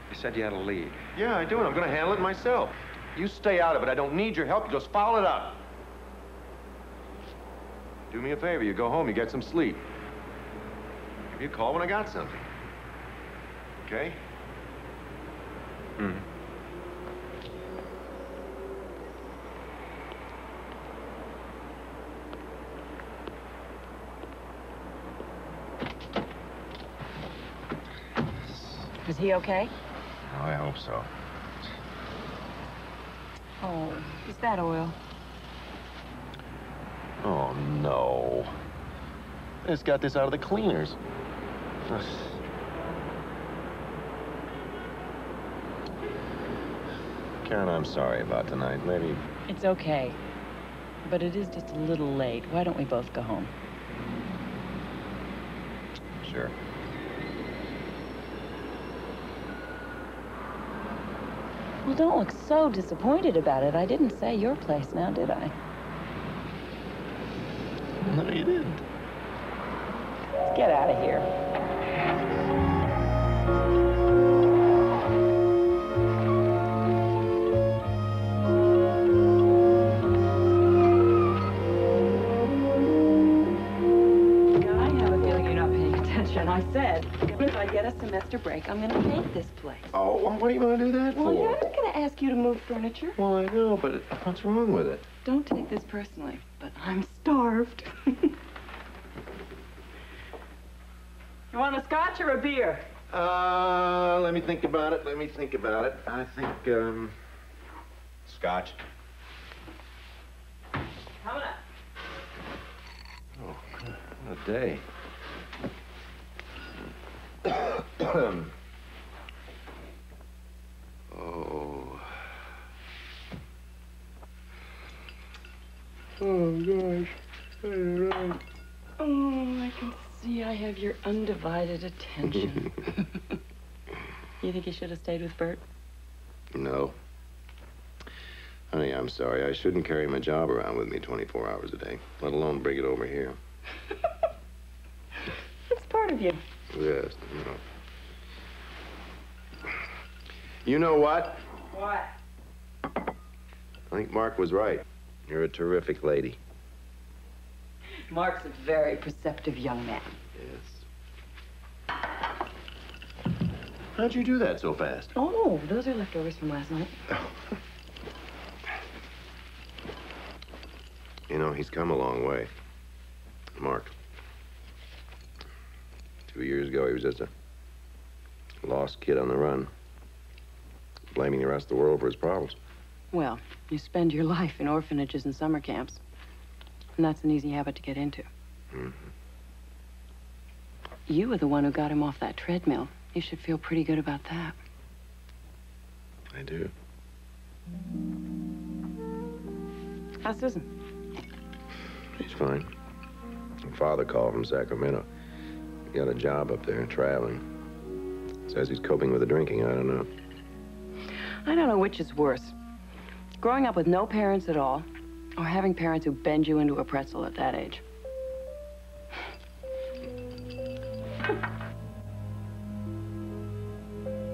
You said you had a lead. Yeah, I do, and I'm going to handle it myself. You stay out of it. I don't need your help. You just follow it up. Do me a favor. You go home. You get some sleep. Give me a call when I got something. Okay? Mm. Is he okay? Oh, I hope so. Oh, is that oil? Oh, no. I just got this out of the cleaners. Karen, I'm sorry about tonight. Maybe... It's okay. But it is just a little late. Why don't we both go home? Sure. Well, don't look so disappointed about it. I didn't say your place now, did I? No, you didn't. Let's get out of here. I said, if I get a semester break, I'm going to paint this place. Oh, well, what are you going to do that Well, for? I'm not going to ask you to move furniture. Well, I know, but what's wrong with it? Don't take this personally, but I'm starved. You want a scotch or a beer? Let me think about it. I think, scotch. Coming up. Oh, what a day. Oh. Oh, gosh. Oh, I can see I have your undivided attention. You think you should have stayed with Bert? No. Honey, I'm sorry. I shouldn't carry my job around with me 24 hours a day, let alone bring it over here. It's part of you. Yes, no. You know what? What? I think Mark was right. You're a terrific lady. Mark's a very perceptive young man. Yes. How'd you do that so fast? Oh, those are leftovers from last night. You know, he's come a long way. Mark. 2 years ago, he was just a lost kid on the run, blaming the rest of the world for his problems. Well, you spend your life in orphanages and summer camps, and that's an easy habit to get into. Mm-hmm. You were the one who got him off that treadmill. You should feel pretty good about that. I do. How's Susan? He's fine. Her father called from Sacramento. He got a job up there, traveling. Says he's coping with the drinking. I don't know. I don't know which is worse. Growing up with no parents at all, or having parents who bend you into a pretzel at that age.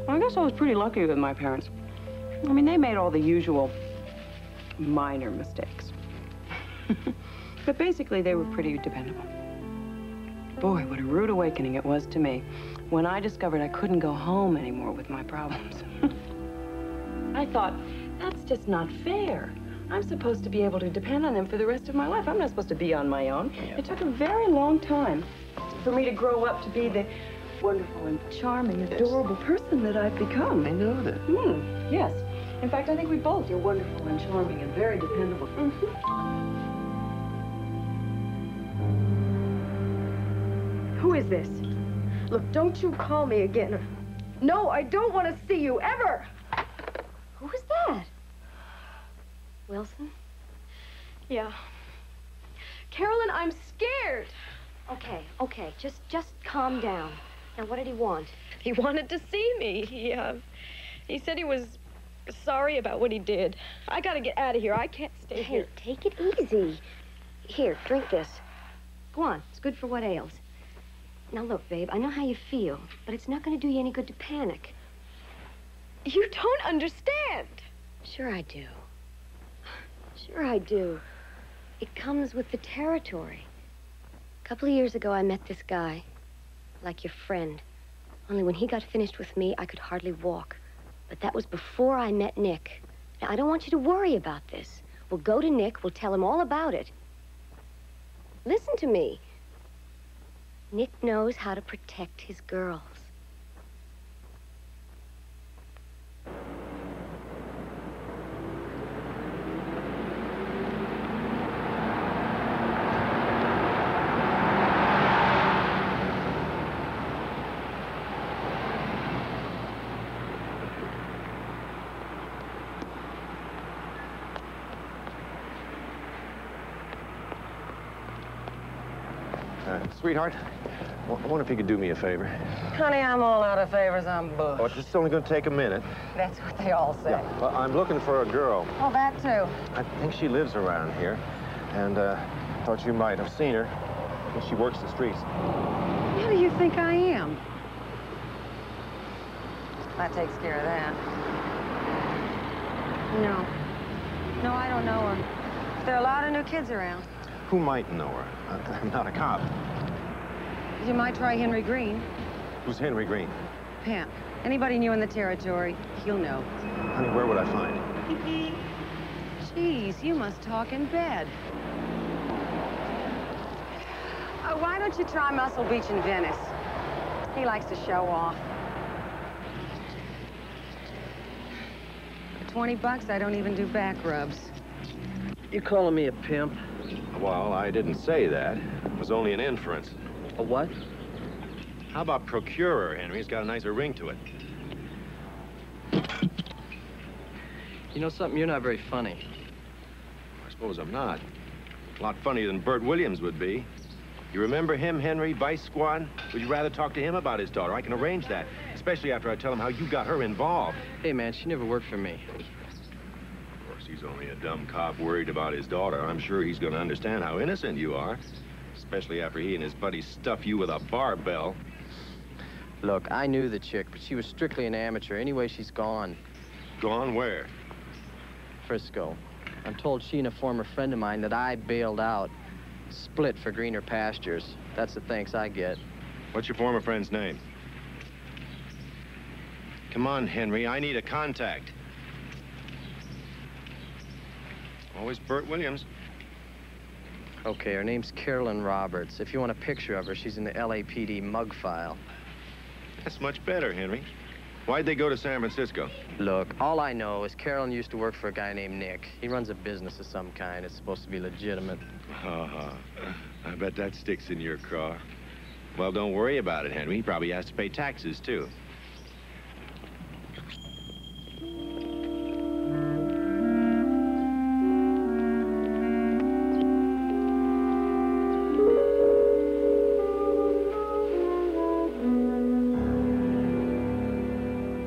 I guess I was pretty lucky with my parents. I mean, they made all the usual minor mistakes. But basically, they were pretty dependable. Boy, what a rude awakening it was to me when I discovered I couldn't go home anymore with my problems. I thought, that's just not fair. I'm supposed to be able to depend on them for the rest of my life. I'm not supposed to be on my own. It took a very long time for me to grow up to be the wonderful and charming, adorable person that I've become. I know that. Yes. In fact, I think we both are wonderful and charming and very dependable. Who is this? Look, don't you call me again. No, I don't want to see you, ever! Who was that? Wilson? Yeah. Carolyn, I'm scared. Okay, just calm down. Now, what did he want? He wanted to see me. He said he was sorry about what he did. I gotta get out of here. I can't stay here. Hey, take it easy. Here, drink this. Go on, it's good for what ails. Now, look, babe, I know how you feel, but it's not gonna do you any good to panic. You don't understand. Sure I do. Sure I do. It comes with the territory. A couple of years ago, I met this guy, like your friend. Only when he got finished with me, I could hardly walk. But that was before I met Nick. Now, I don't want you to worry about this. We'll go to Nick, we'll tell him all about it. Listen to me. Nick knows how to protect his girls. Sweetheart, I wonder if you could do me a favor. Honey, I'm all out of favors. I'm booked. Oh, it's only going to take a minute. That's what they all say. Yeah, well, I'm looking for a girl. Oh, that too. I think she lives around here, and thought you might have seen her. Well, she works the streets. How do you think I am? That takes care of that. No, I don't know her. There are a lot of new kids around. Who might know her? I'm not a cop. You might try Henry Green. Who's Henry Green? Pimp. Anybody new in the territory, he'll know. Honey, where would I find him? Jeez, you must talk in bed. Why don't you try Muscle Beach in Venice? He likes to show off. For $20, I don't even do back rubs. You calling me a pimp? Well, I didn't say that. It was only an inference. A what? How about procurer, Henry? It's got a nicer ring to it. You know something? You're not very funny. I suppose I'm not. A lot funnier than Bert Williams would be. You remember him, Henry, Vice Squad? Would you rather talk to him about his daughter? I can arrange that, especially after I tell him how you got her involved. Hey, man, she never worked for me. Of course, he's only a dumb cop worried about his daughter. I'm sure he's going to understand how innocent you are, especially after he and his buddies stuff you with a barbell. Look, I knew the chick, but she was strictly an amateur. Anyway, she's gone. Gone where? Frisco. I'm told she and a former friend of mine that I bailed out. Split for greener pastures. That's the thanks I get. What's your former friend's name? Come on, Henry, I need a contact. Always Bert Williams. Okay, her name's Carolyn Roberts. If you want a picture of her, she's in the LAPD mug file. That's much better, Henry. Why'd they go to San Francisco? Look, all I know is Carolyn used to work for a guy named Nick. He runs a business of some kind. It's supposed to be legitimate. I bet that sticks in your craw. Well, don't worry about it, Henry. He probably has to pay taxes, too.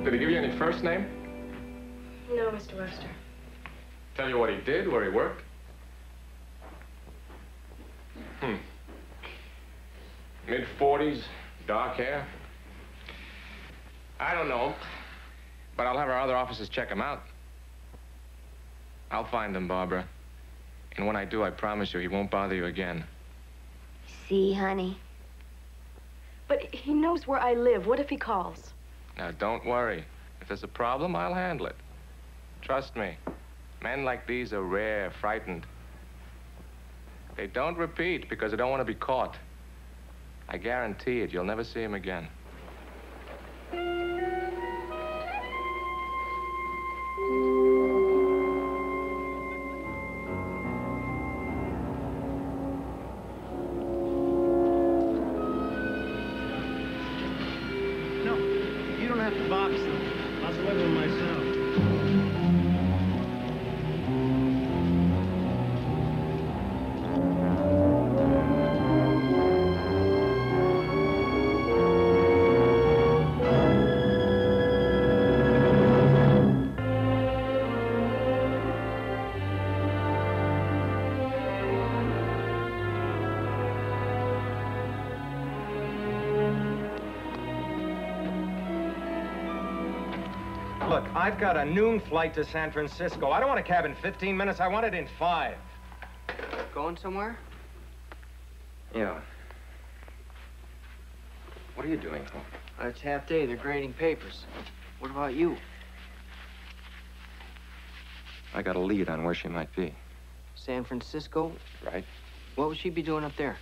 Did he give you any first name? No, Mr. Webster. Tell you what he did, where he worked? Mid-40s, dark hair? I don't know, but I'll have our other officers check him out. I'll find him, Barbara. And when I do, I promise you, he won't bother you again. See, honey? But he knows where I live. What if he calls? Now, don't worry. If there's a problem, I'll handle it. Trust me. Men like these are rare, frightened. They don't repeat because they don't want to be caught. I guarantee it, you'll never see him again. No, you don't have to box them. I'll deliver them myself. Look, I've got a noon flight to San Francisco. I don't want a cab in 15 minutes. I want it in 5. Going somewhere? Yeah. What are you doing? It's half day. They're grading papers. What about you? I got a lead on where she might be. San Francisco? Right. What would she be doing up there?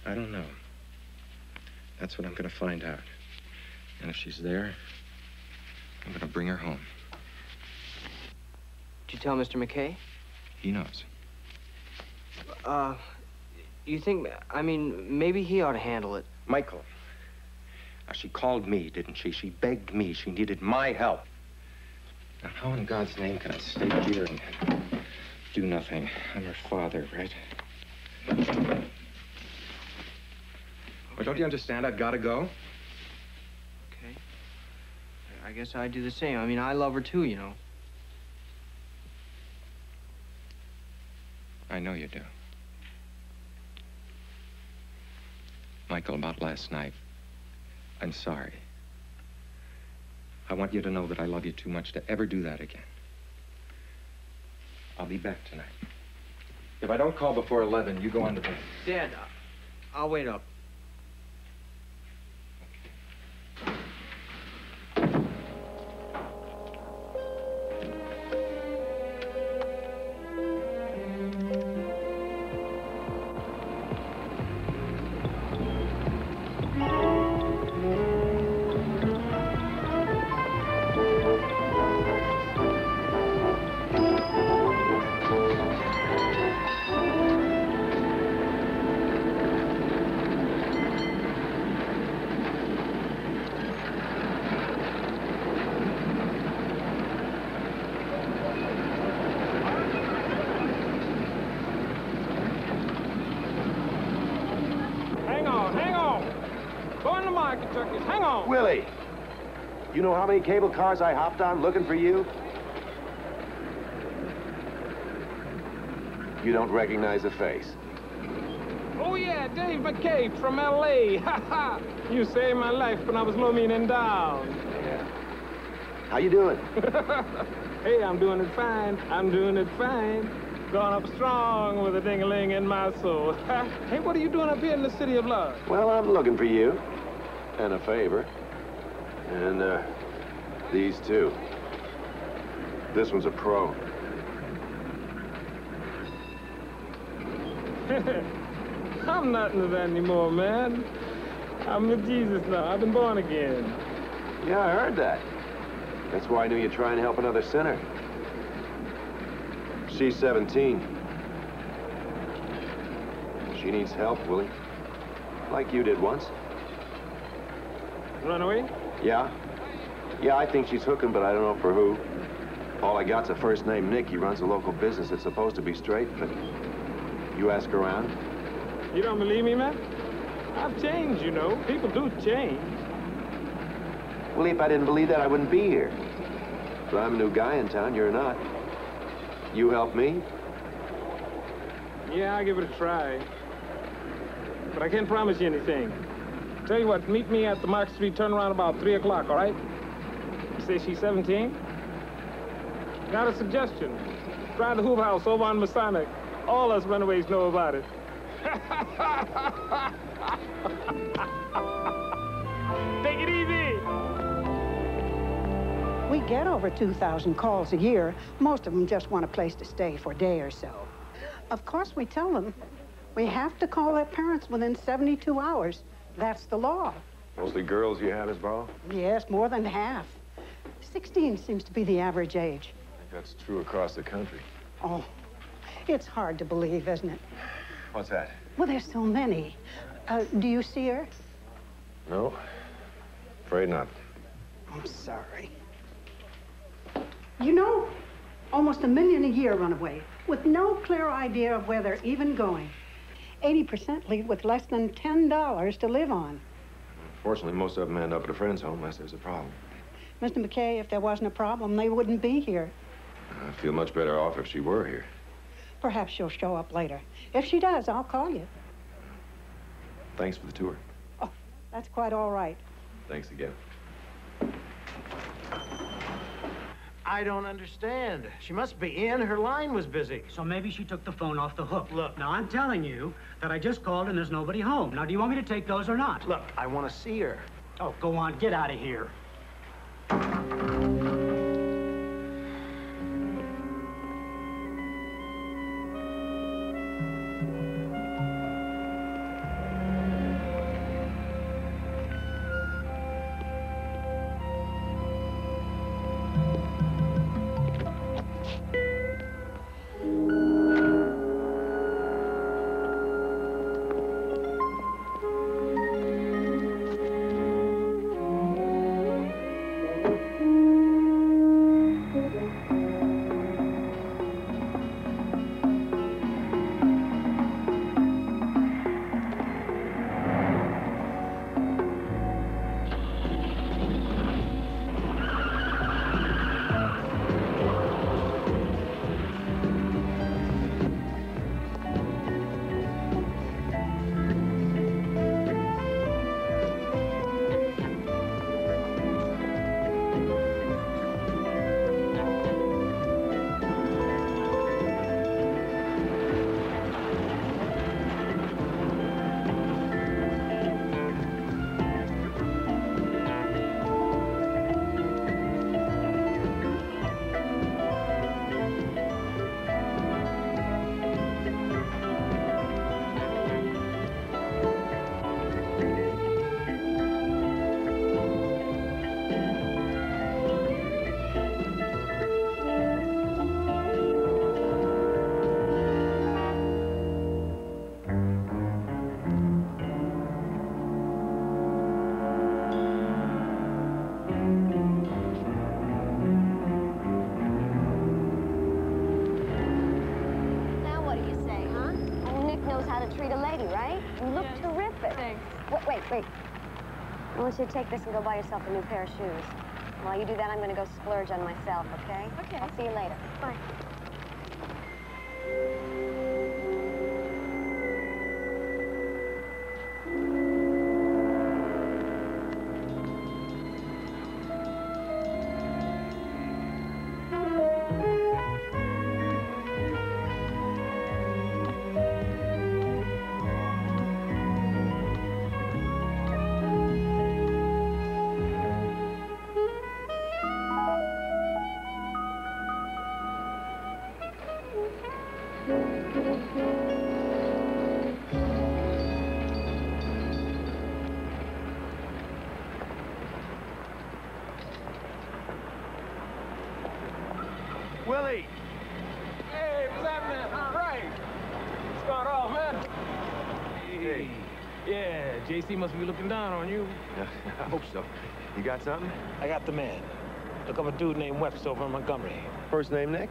I don't know. That's what I'm gonna find out. And if she's there, I'm gonna bring her home. Did you tell Mr. McKay? He knows. You think, I mean, maybe he ought to handle it. Michael. Now, she called me, didn't she? She begged me. She needed my help. Now, how in God's name can I stay here and do nothing? I'm her father, right? Well, don't you understand? I've got to go. Okay. I guess I'd do the same. I mean, I love her too, you know. I know you do. Michael, about last night, I'm sorry. I want you to know that I love you too much to ever do that again. I'll be back tonight. If I don't call before 11, you go on to bed. Dad, I'll wait up. Hang on. Willie, you know how many cable cars I hopped on looking for you? You don't recognize a face. Oh, yeah, Dave McKay from L.A. Ha ha! You saved my life when I was low, mean, and down. Yeah. How you doing? Hey, I'm doing it fine. I'm doing it fine. Going up strong with a ding-a-ling in my soul. Hey, what are you doing up here in the city of love? Well, I'm looking for you. And a favor. And, these two. This one's a pro. I'm not into that anymore, man. I'm with Jesus now. I've been born again. Yeah, I heard that. That's why I knew you'd try and help another sinner. She's 17. She needs help, Willie. Like you did once. Runaway? Yeah. Yeah, I think she's hooking, but I don't know for who. All I got's a first name, Nick. He runs a local business that's supposed to be straight, but you ask around. You don't believe me, man? I've changed, you know. People do change. Willie, if I didn't believe that, I wouldn't be here. But I'm a new guy in town, you're not. You help me? Yeah, I'll give it a try. But I can't promise you anything. Tell you what, meet me at the Mark Street turnaround about 3 o'clock, all right? You say she's 17? Got a suggestion. Try the Hoop House over on Masonic. All us runaways know about it. Take it easy. We get over 2,000 calls a year. Most of them just want a place to stay for a day or so. Of course, we tell them we have to call their parents within 72 hours. That's the law. Mostly girls you have, Miss Barlow? Yes, more than half. 16 seems to be the average age. I think that's true across the country. Oh, it's hard to believe, isn't it? What's that? Well, there's so many. Do you see her? No. Afraid not. I'm sorry. You know, almost 1 million a year run away with no clear idea of where they're even going. 80% leave with less than $10 to live on. Fortunately, most of them end up at a friend's home unless there's a problem. Mr. McKay, if there wasn't a problem, they wouldn't be here. I'd feel much better off if she were here. Perhaps she'll show up later. If she does, I'll call you. Thanks for the tour. Oh, that's quite all right. Thanks again. I don't understand. She must be in. Her line was busy. So maybe she took the phone off the hook. Look, now I'm telling you that I just called and there's nobody home. Now, do you want me to take those or not? Look, I want to see her. Oh, go on, get out of here. Wait. I want you to take this and go buy yourself a new pair of shoes. While you do that, I'm going to go splurge on myself, okay? Okay. I'll see you later. Bye. Willie! Hey, what's happening? All right. What's going on, man? Hey. Yeah, JC must be looking down on you. Yeah, I hope so. You got something? I got the man. Look up a dude named Webster over in Montgomery. First name Nick?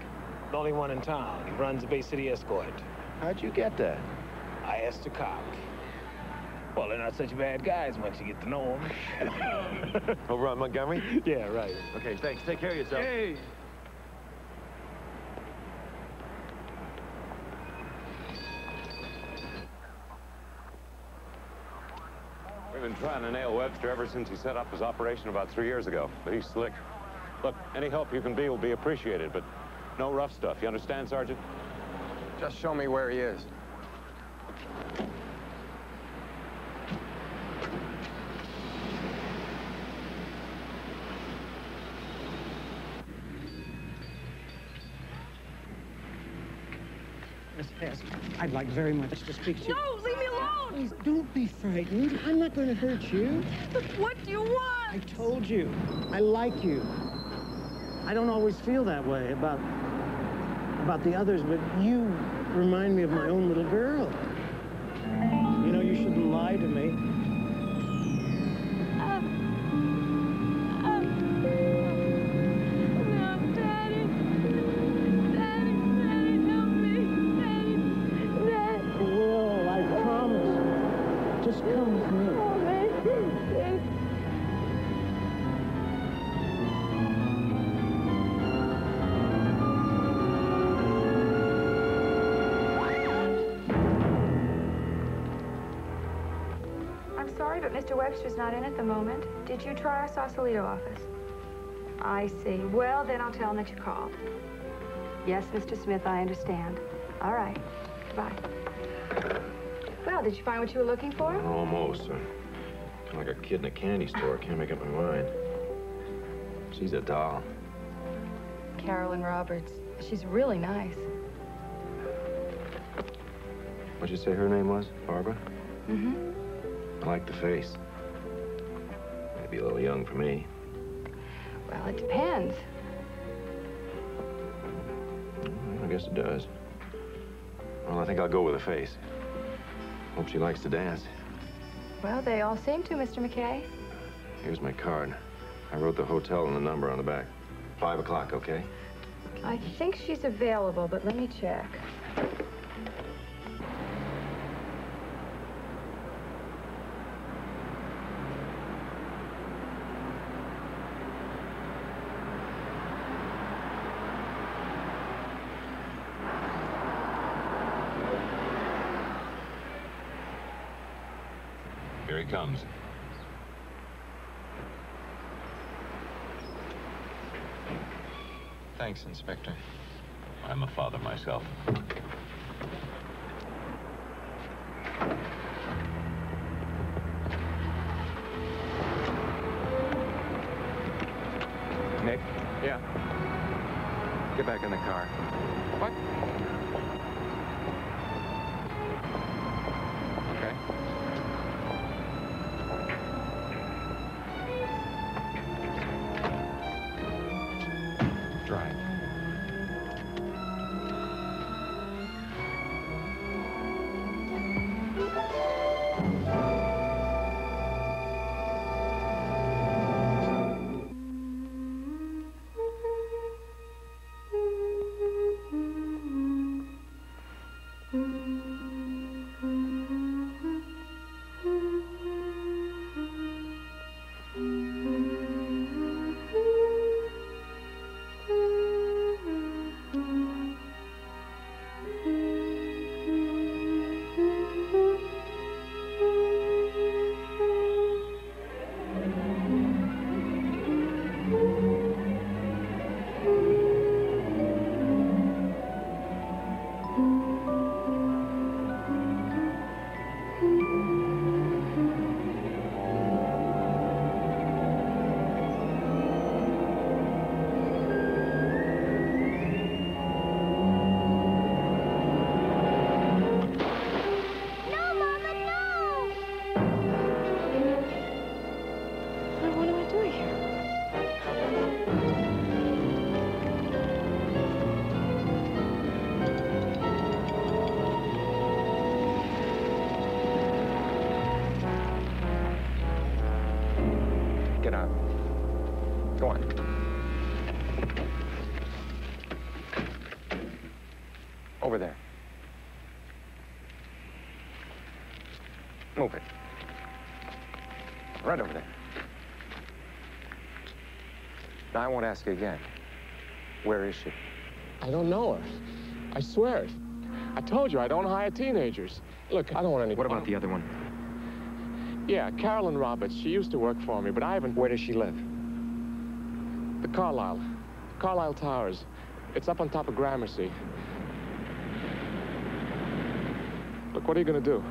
The only one in town. He runs the Bay City Escort. How'd you get that? I asked the cop. Well, they're not such bad guys once you get to know them. Over on Montgomery? Yeah, right. Okay, thanks. Take care of yourself. Hey. We've been trying to nail Webster ever since he set up his operation about 3 years ago, but he's slick. Look, any help you can be will be appreciated, but no rough stuff. You understand, Sergeant? Just show me where he is. Yes, I'd like very much to speak to you. No, leave me alone! Please, don't be frightened. I'm not going to hurt you. But what do you want? I told you, I like you. I don't always feel that way about the others, but you remind me of my own little girl. You know, you shouldn't lie to me. Just come with me. I'm sorry, but Mr. Webster's not in at the moment. Did you try our Sausalito office? I see. Well, then I'll tell him that you called. Yes, Mr. Smith, I understand. All right. Goodbye. Well, did you find what you were looking for? Almost. Kind of like a kid in a candy store. Can't make up my mind. She's a doll. Carolyn Roberts. She's really nice. What'd you say her name was? Barbara? Mm-hmm. I like the face. Maybe a little young for me. Well, it depends. I guess it does. Well, I think I'll go with the face. Hope she likes to dance. Well, they all seem to, Mr. McKay. Here's my card. I wrote the hotel and the number on the back. 5 o'clock, okay? I think she's available, but let me check. Here he comes. Thanks, Inspector. I'm a father myself. Nick? Yeah? Get back in the car. What? Okay. Drive. Go on. Over there. Move it. Right over there. Now, I won't ask you again. Where is she? I don't know her. I swear it. I told you I don't hire teenagers. Look, I don't want any... What about the other one? Yeah, Carolyn Roberts. She used to work for me, but I haven't... Where does she live? The Carlisle Towers. It's up on top of Gramercy. Look, what are you gonna do?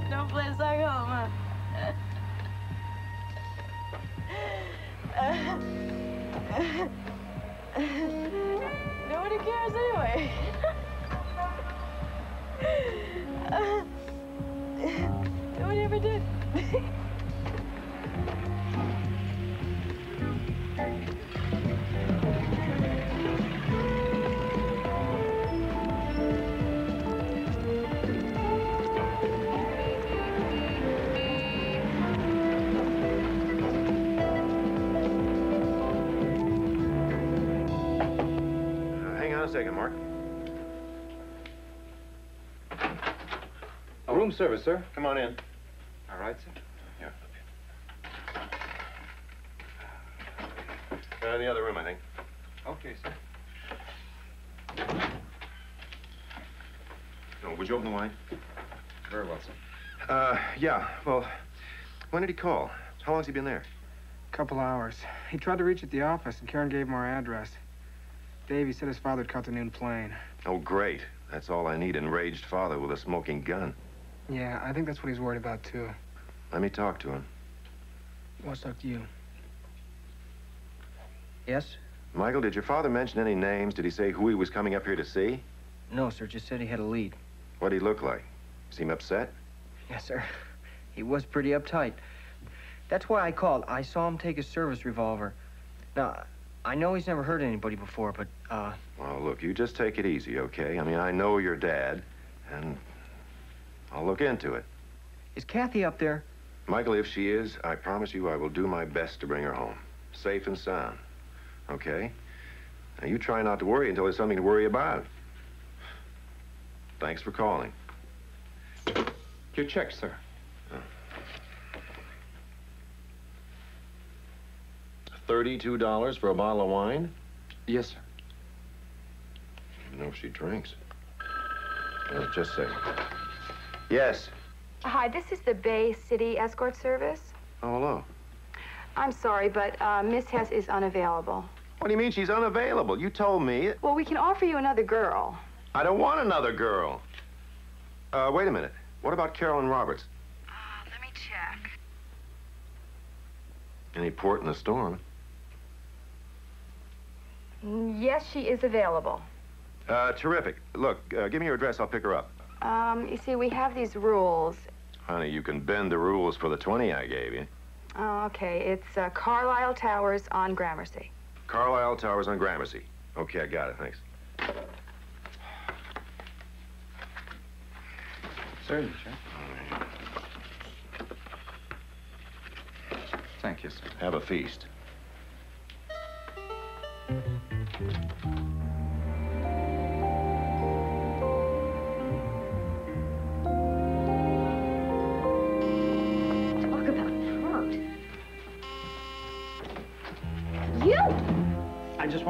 No place like home, nobody cares anyway. Nobody ever did. Hang on a second, Mark. Oh, room service, sir. Come on in. All right, sir. Yeah. In the other room, I think. Okay, sir. No, would you open the wine? Very well, sir. Yeah, well, when did he call? How long's he been there? Couple hours. He tried to reach at the office, and Karen gave him our address. Davey said his father had caught the noon plane. Oh, great. That's all I need, enraged father with a smoking gun. Yeah, I think that's what he's worried about, too. Let me talk to him. Wants to talk to you. Yes? Michael, did your father mention any names? Did he say who he was coming up here to see? No, sir. Just said he had a lead. What'd he look like? Seem upset? Yes, sir. He was pretty uptight. That's why I called. I saw him take his service revolver. Now, I know he's never hurt anybody before, but, Well, look, you just take it easy, okay? I mean, I know your dad, and I'll look into it. Is Kathy up there? Michael, if she is, I promise you I will do my best to bring her home. Safe and sound. Okay? Now, you try not to worry until there's something to worry about. Thanks for calling. Your check, sir. $32 for a bottle of wine? Yes, sir. I don't know if she drinks. Just a second. Yes. Hi, this is the Bay City Escort Service. Oh, hello. I'm sorry, but Miss Hess is unavailable. What do you mean she's unavailable? You told me. Well, we can offer you another girl. I don't want another girl. Wait a minute. What about Carolyn Roberts? Let me check. Any port in the storm? Yes, she is available. Terrific. Look, give me your address. I'll pick her up. You see, we have these rules. Honey, you can bend the rules for the 20 I gave you. Oh, okay. It's Carlisle Towers on Gramercy. Carlisle Towers on Gramercy. Okay, I got it. Thanks. Sir, your check. Thank you, sir. Have a feast.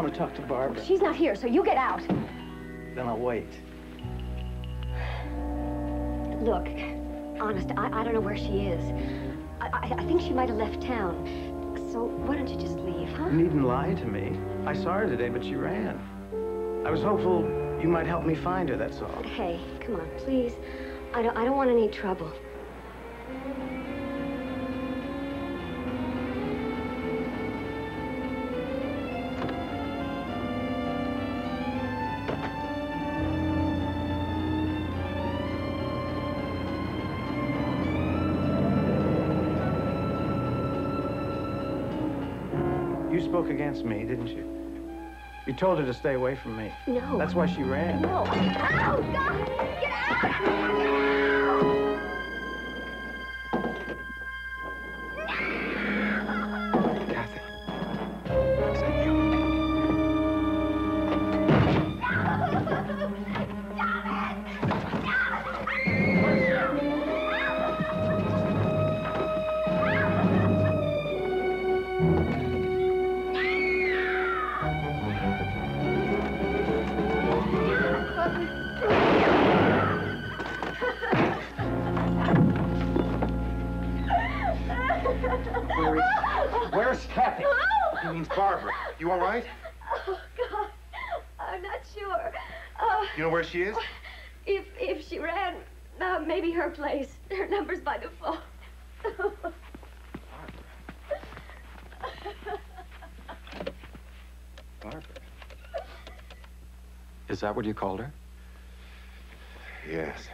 want to talk to Barbara. She's not here, so you get out. Then I'll wait. Look, honest, I don't know where she is. I think she might have left town. So why don't you just leave, huh? You needn't lie to me. I saw her today, but she ran. I was hopeful you might help me find her, that's all. Hey, come on, please. I don't want any trouble. You spoke against me, didn't you? You told her to stay away from me. No. That's why she ran. No. Oh, God! Get out! Where's Kathy? He means Barbara. You all right? Oh, God. I'm not sure. You know where she is? If she ran, maybe her place. Her number's by the phone. Barbara. Is that what you called her? Yes.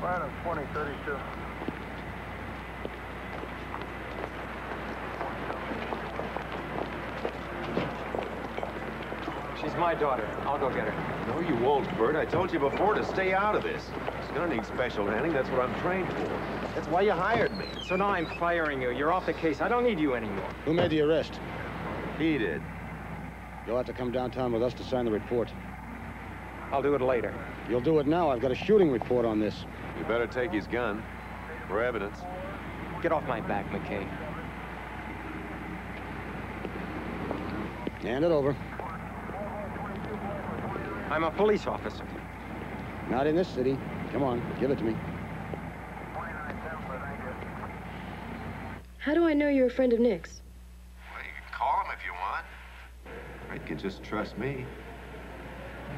Random 2032. She's my daughter. I'll go get her. No, you won't, Bert. I told you before to stay out of this. She's gonna need special handling. That's what I'm trained for. That's why you hired me. So now I'm firing you. You're off the case. I don't need you anymore. Who made the arrest? He did. You'll have to come downtown with us to sign the report. I'll do it later. You'll do it now. I've got a shooting report on this. You better take his gun for evidence. Get off my back, McKay. Hand it over. I'm a police officer. Not in this city. Come on, give it to me. How do I know you're a friend of Nick's? Well, you can call him if you want. Or you can just trust me.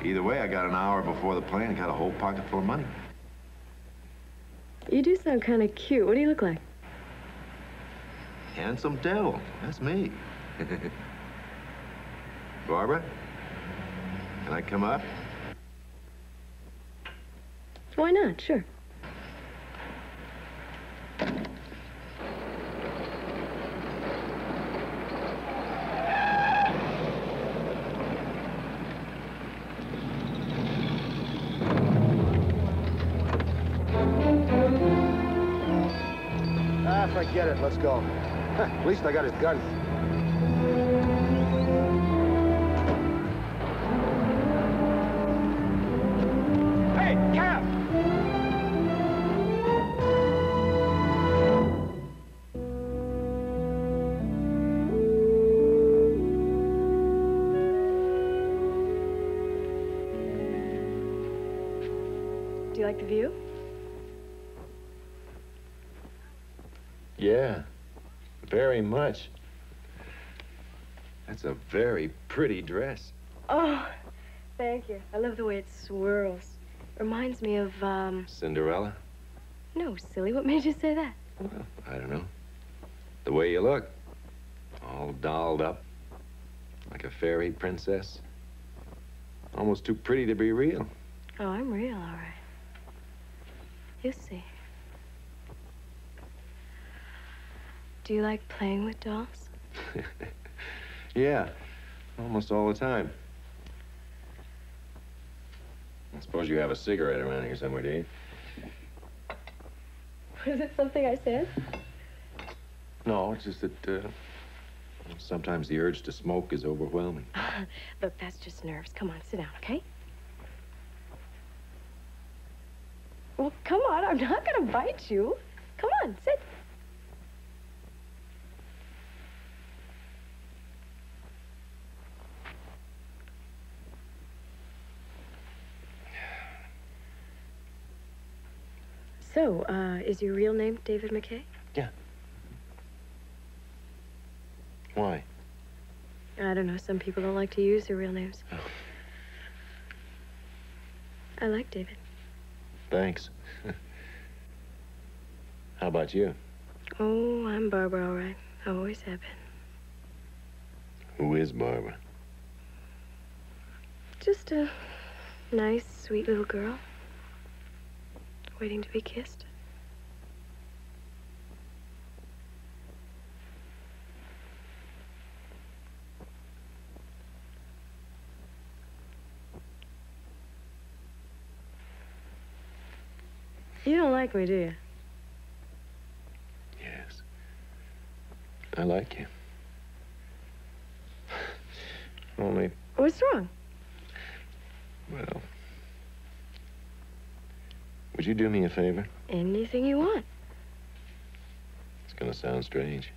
Either way, I got an hour before the plane and got a whole pocket full of money. You do sound kind of cute. What do you look like? Handsome devil. That's me. Barbara? Can I come up? Why not? Sure. Forget it. Let's go. At least I got his gun. Hey, Cap! Do you like the view? Yeah, very much. That's a very pretty dress. Oh, thank you. I love the way it swirls. Reminds me of, Cinderella? No, silly. What made you say that? Well, I don't know. The way you look. All dolled up. Like a fairy princess. Almost too pretty to be real. Oh, I'm real, all right. You see. Do you like playing with dolls? Yeah, almost all the time. I suppose you have a cigarette around here somewhere, do you? Was it something I said? No, it's just that sometimes the urge to smoke is overwhelming. Look, that's just nerves. Come on, sit down, okay? Well, come on. I'm not going to bite you. Come on, sit. So, is your real name David McKay? Yeah. Why? I don't know. Some people don't like to use their real names. Oh. I like David. Thanks. How about you? Oh, I'm Barbara, all right. I always have been. Who is Barbara? Just a nice, sweet little girl. Waiting to be kissed. You don't like me, do you? Yes. I like you. Only, What's wrong? well, would you do me a favor? Anything you want. It's gonna sound strange.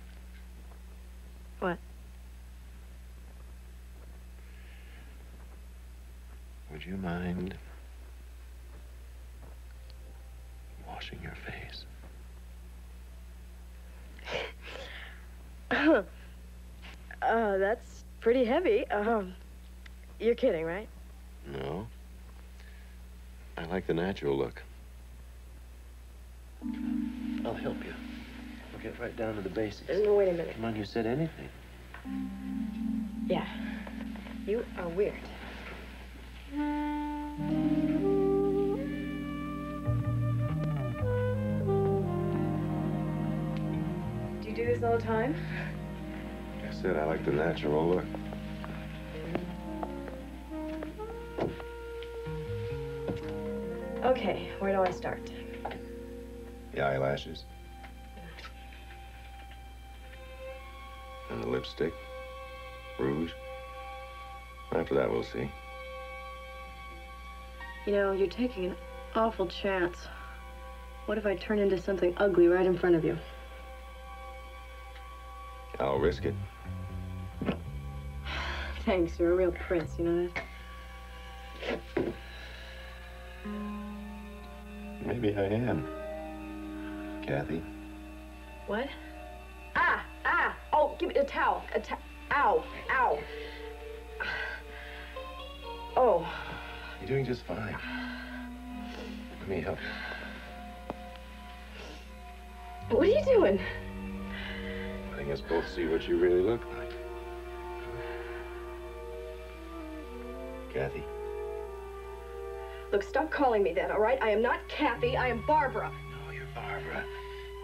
What? Would you mind washing your face? That's pretty heavy. You're kidding, right? No. I like the natural look. I'll help you. We'll get right down to the basics. No, wait a minute. Come on, you said anything. Yeah. You are weird. Do you do this all the time? I said I like the natural look. Okay, where do I start? The eyelashes. And the lipstick. Rouge. After that, we'll see. You know, you're taking an awful chance. What if I turn into something ugly right in front of you? I'll risk it. Thanks, you're a real prince, you know that? Maybe I am. Kathy. What? Ah! Oh, give me a towel. Ow! Oh. You're doing just fine. Let me help you. What are you doing? Letting us both see what you really look like. Kathy. Look, stop calling me that, all right? I am not Kathy, I am Barbara. No, you're Barbara.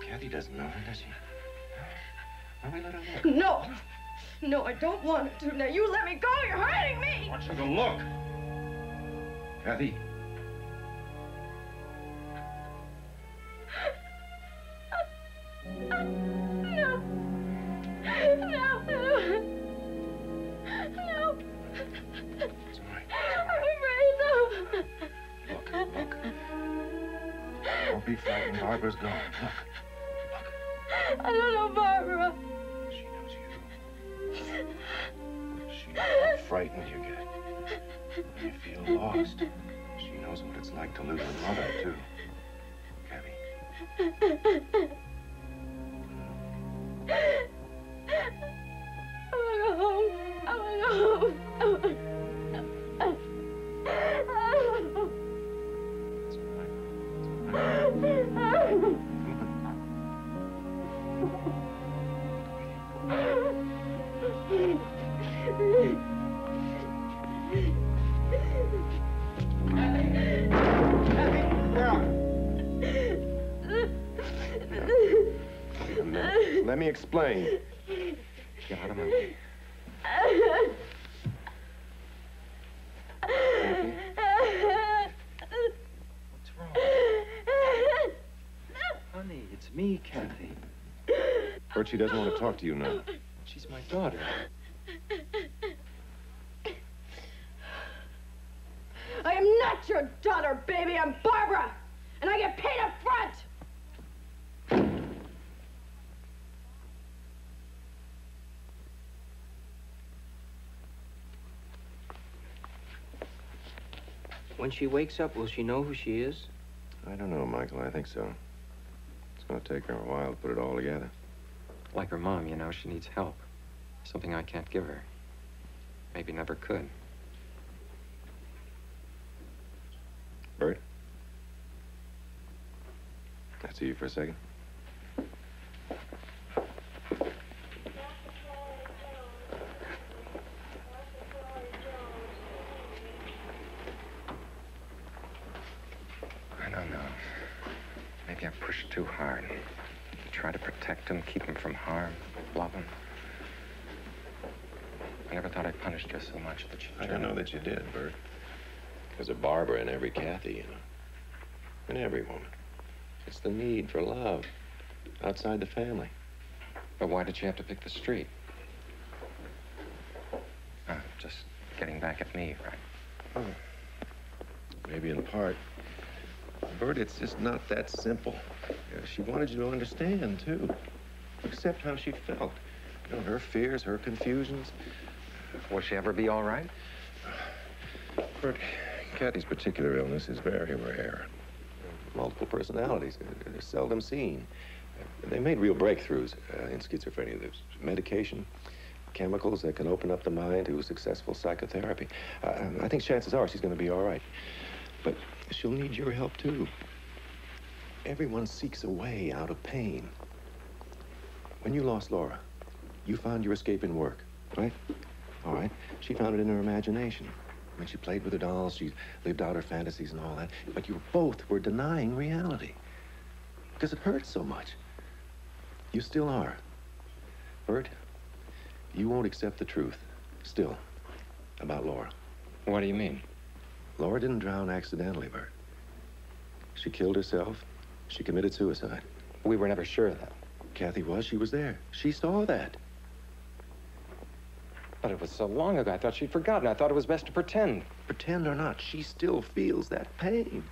Kathy doesn't know her, does she? Let me let her look. No! No, I don't want to. Now, you let me go. You're hurting me! I want you to look. Kathy. No. It's all right. I'm afraid, no. Look. Don't be frightened. Barbara's gone. Look. I don't know Barbara. She knows you. She knows how frightened you get. When you feel lost. She knows what it's like to lose a mother, too. Kathy. I wanna go home. Let me explain. Get out of my way. What's wrong? Honey, it's me, Kathy. Bert, she doesn't want to talk to you now. She's my daughter. I am not your daughter, baby. I'm Barbara, and I get paid up front. When she wakes up, will she know who she is? I don't know, Michael. I think so. It's going to take her a while to put it all together. Like her mom, you know, she needs help. Something I can't give her. Maybe never could. Bert? Can I see you for a second? I don't know. Maybe I pushed too hard. Try to protect him, keep him from harm, love him. I never thought I punished you so much that you... I don't know that you did, Bert. There's a Barbara in every Kathy, you know. In every woman. It's the need for love outside the family. But why did you have to pick the street? Just getting back at me, right? Oh. Maybe in part. Bert, it's just not that simple. She wanted you to understand, too. Accept how she felt. You know, her fears, her confusions. Will she ever be all right? Bert, Kathy's particular illness is very rare. Multiple personalities. They're seldom seen. They made real breakthroughs in schizophrenia. There's medication, chemicals that can open up the mind to successful psychotherapy. I think chances are she's going to be all right. But she'll need your help, too. Everyone seeks a way out of pain. When you lost Laura, you found your escape in work, right? All right. She found it in her imagination. When she played with her dolls, she lived out her fantasies and all that. But you both were denying reality because it hurts so much. You still are. Bert, you won't accept the truth, still, about Laura. What do you mean? Laura didn't drown accidentally, Bert. She killed herself. She committed suicide. We were never sure of that. Kathy was. She was there. She saw that. But it was so long ago. I thought she'd forgotten. I thought it was best to pretend. Pretend or not, she still feels that pain.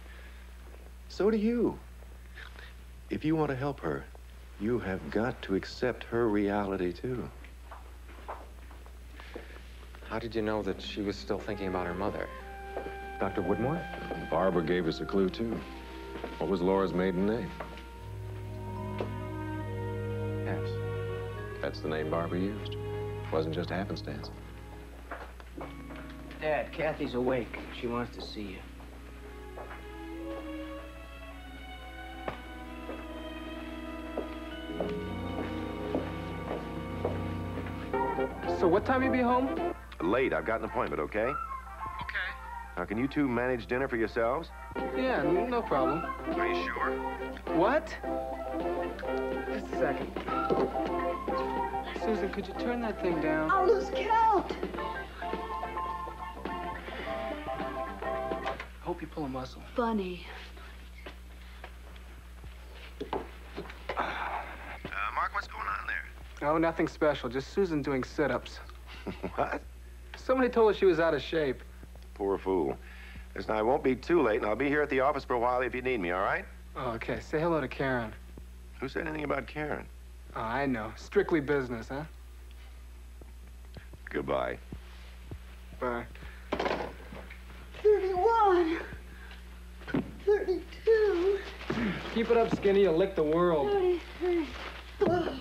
So do you. If you want to help her, you have got to accept her reality, too. How did you know that she was still thinking about her mother? Dr. Woodmore? Barbara gave us a clue, too. What was Laura's maiden name? Yes. That's the name Barbara used. It wasn't just happenstance. Dad, Kathy's awake. She wants to see you. So what time you be home? Late. I've got an appointment, okay? Okay. Now, can you two manage dinner for yourselves? Yeah, no problem. Are you sure? What? Just a second. Susan, could you turn that thing down? I'll lose count. Hope you pull a muscle. Funny. Mark, what's going on there? Oh, nothing special. Just Susan doing sit-ups. What? Somebody told her she was out of shape. Poor fool. Listen, I won't be too late, and I'll be here at the office for a while if you need me, all right? Oh, okay. Say hello to Karen. Who said anything about Karen? Oh, I know. Strictly business, huh? Goodbye. Bye. 31. 32. Keep it up, Skinny. You'll lick the world. 33. Oh.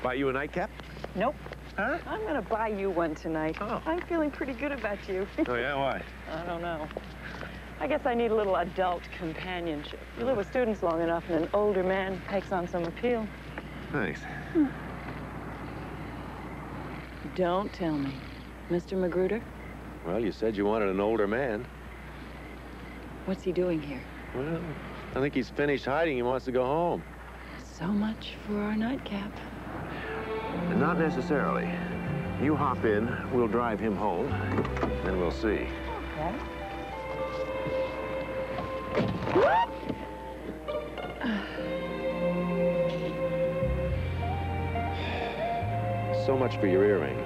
Buy you a nightcap? Nope. Huh? I'm going to buy you one tonight. Oh. I'm feeling pretty good about you. Oh, yeah? Why? I don't know. I guess I need a little adult companionship. You live with students long enough, and an older man takes on some appeal. Thanks. Don't tell me. Mr. Magruder? Well, you said you wanted an older man. What's he doing here? Well, I think he's finished hiding. He wants to go home. So much for our nightcap. Not necessarily. You hop in, we'll drive him home, then we'll see. Okay. So much for your earring.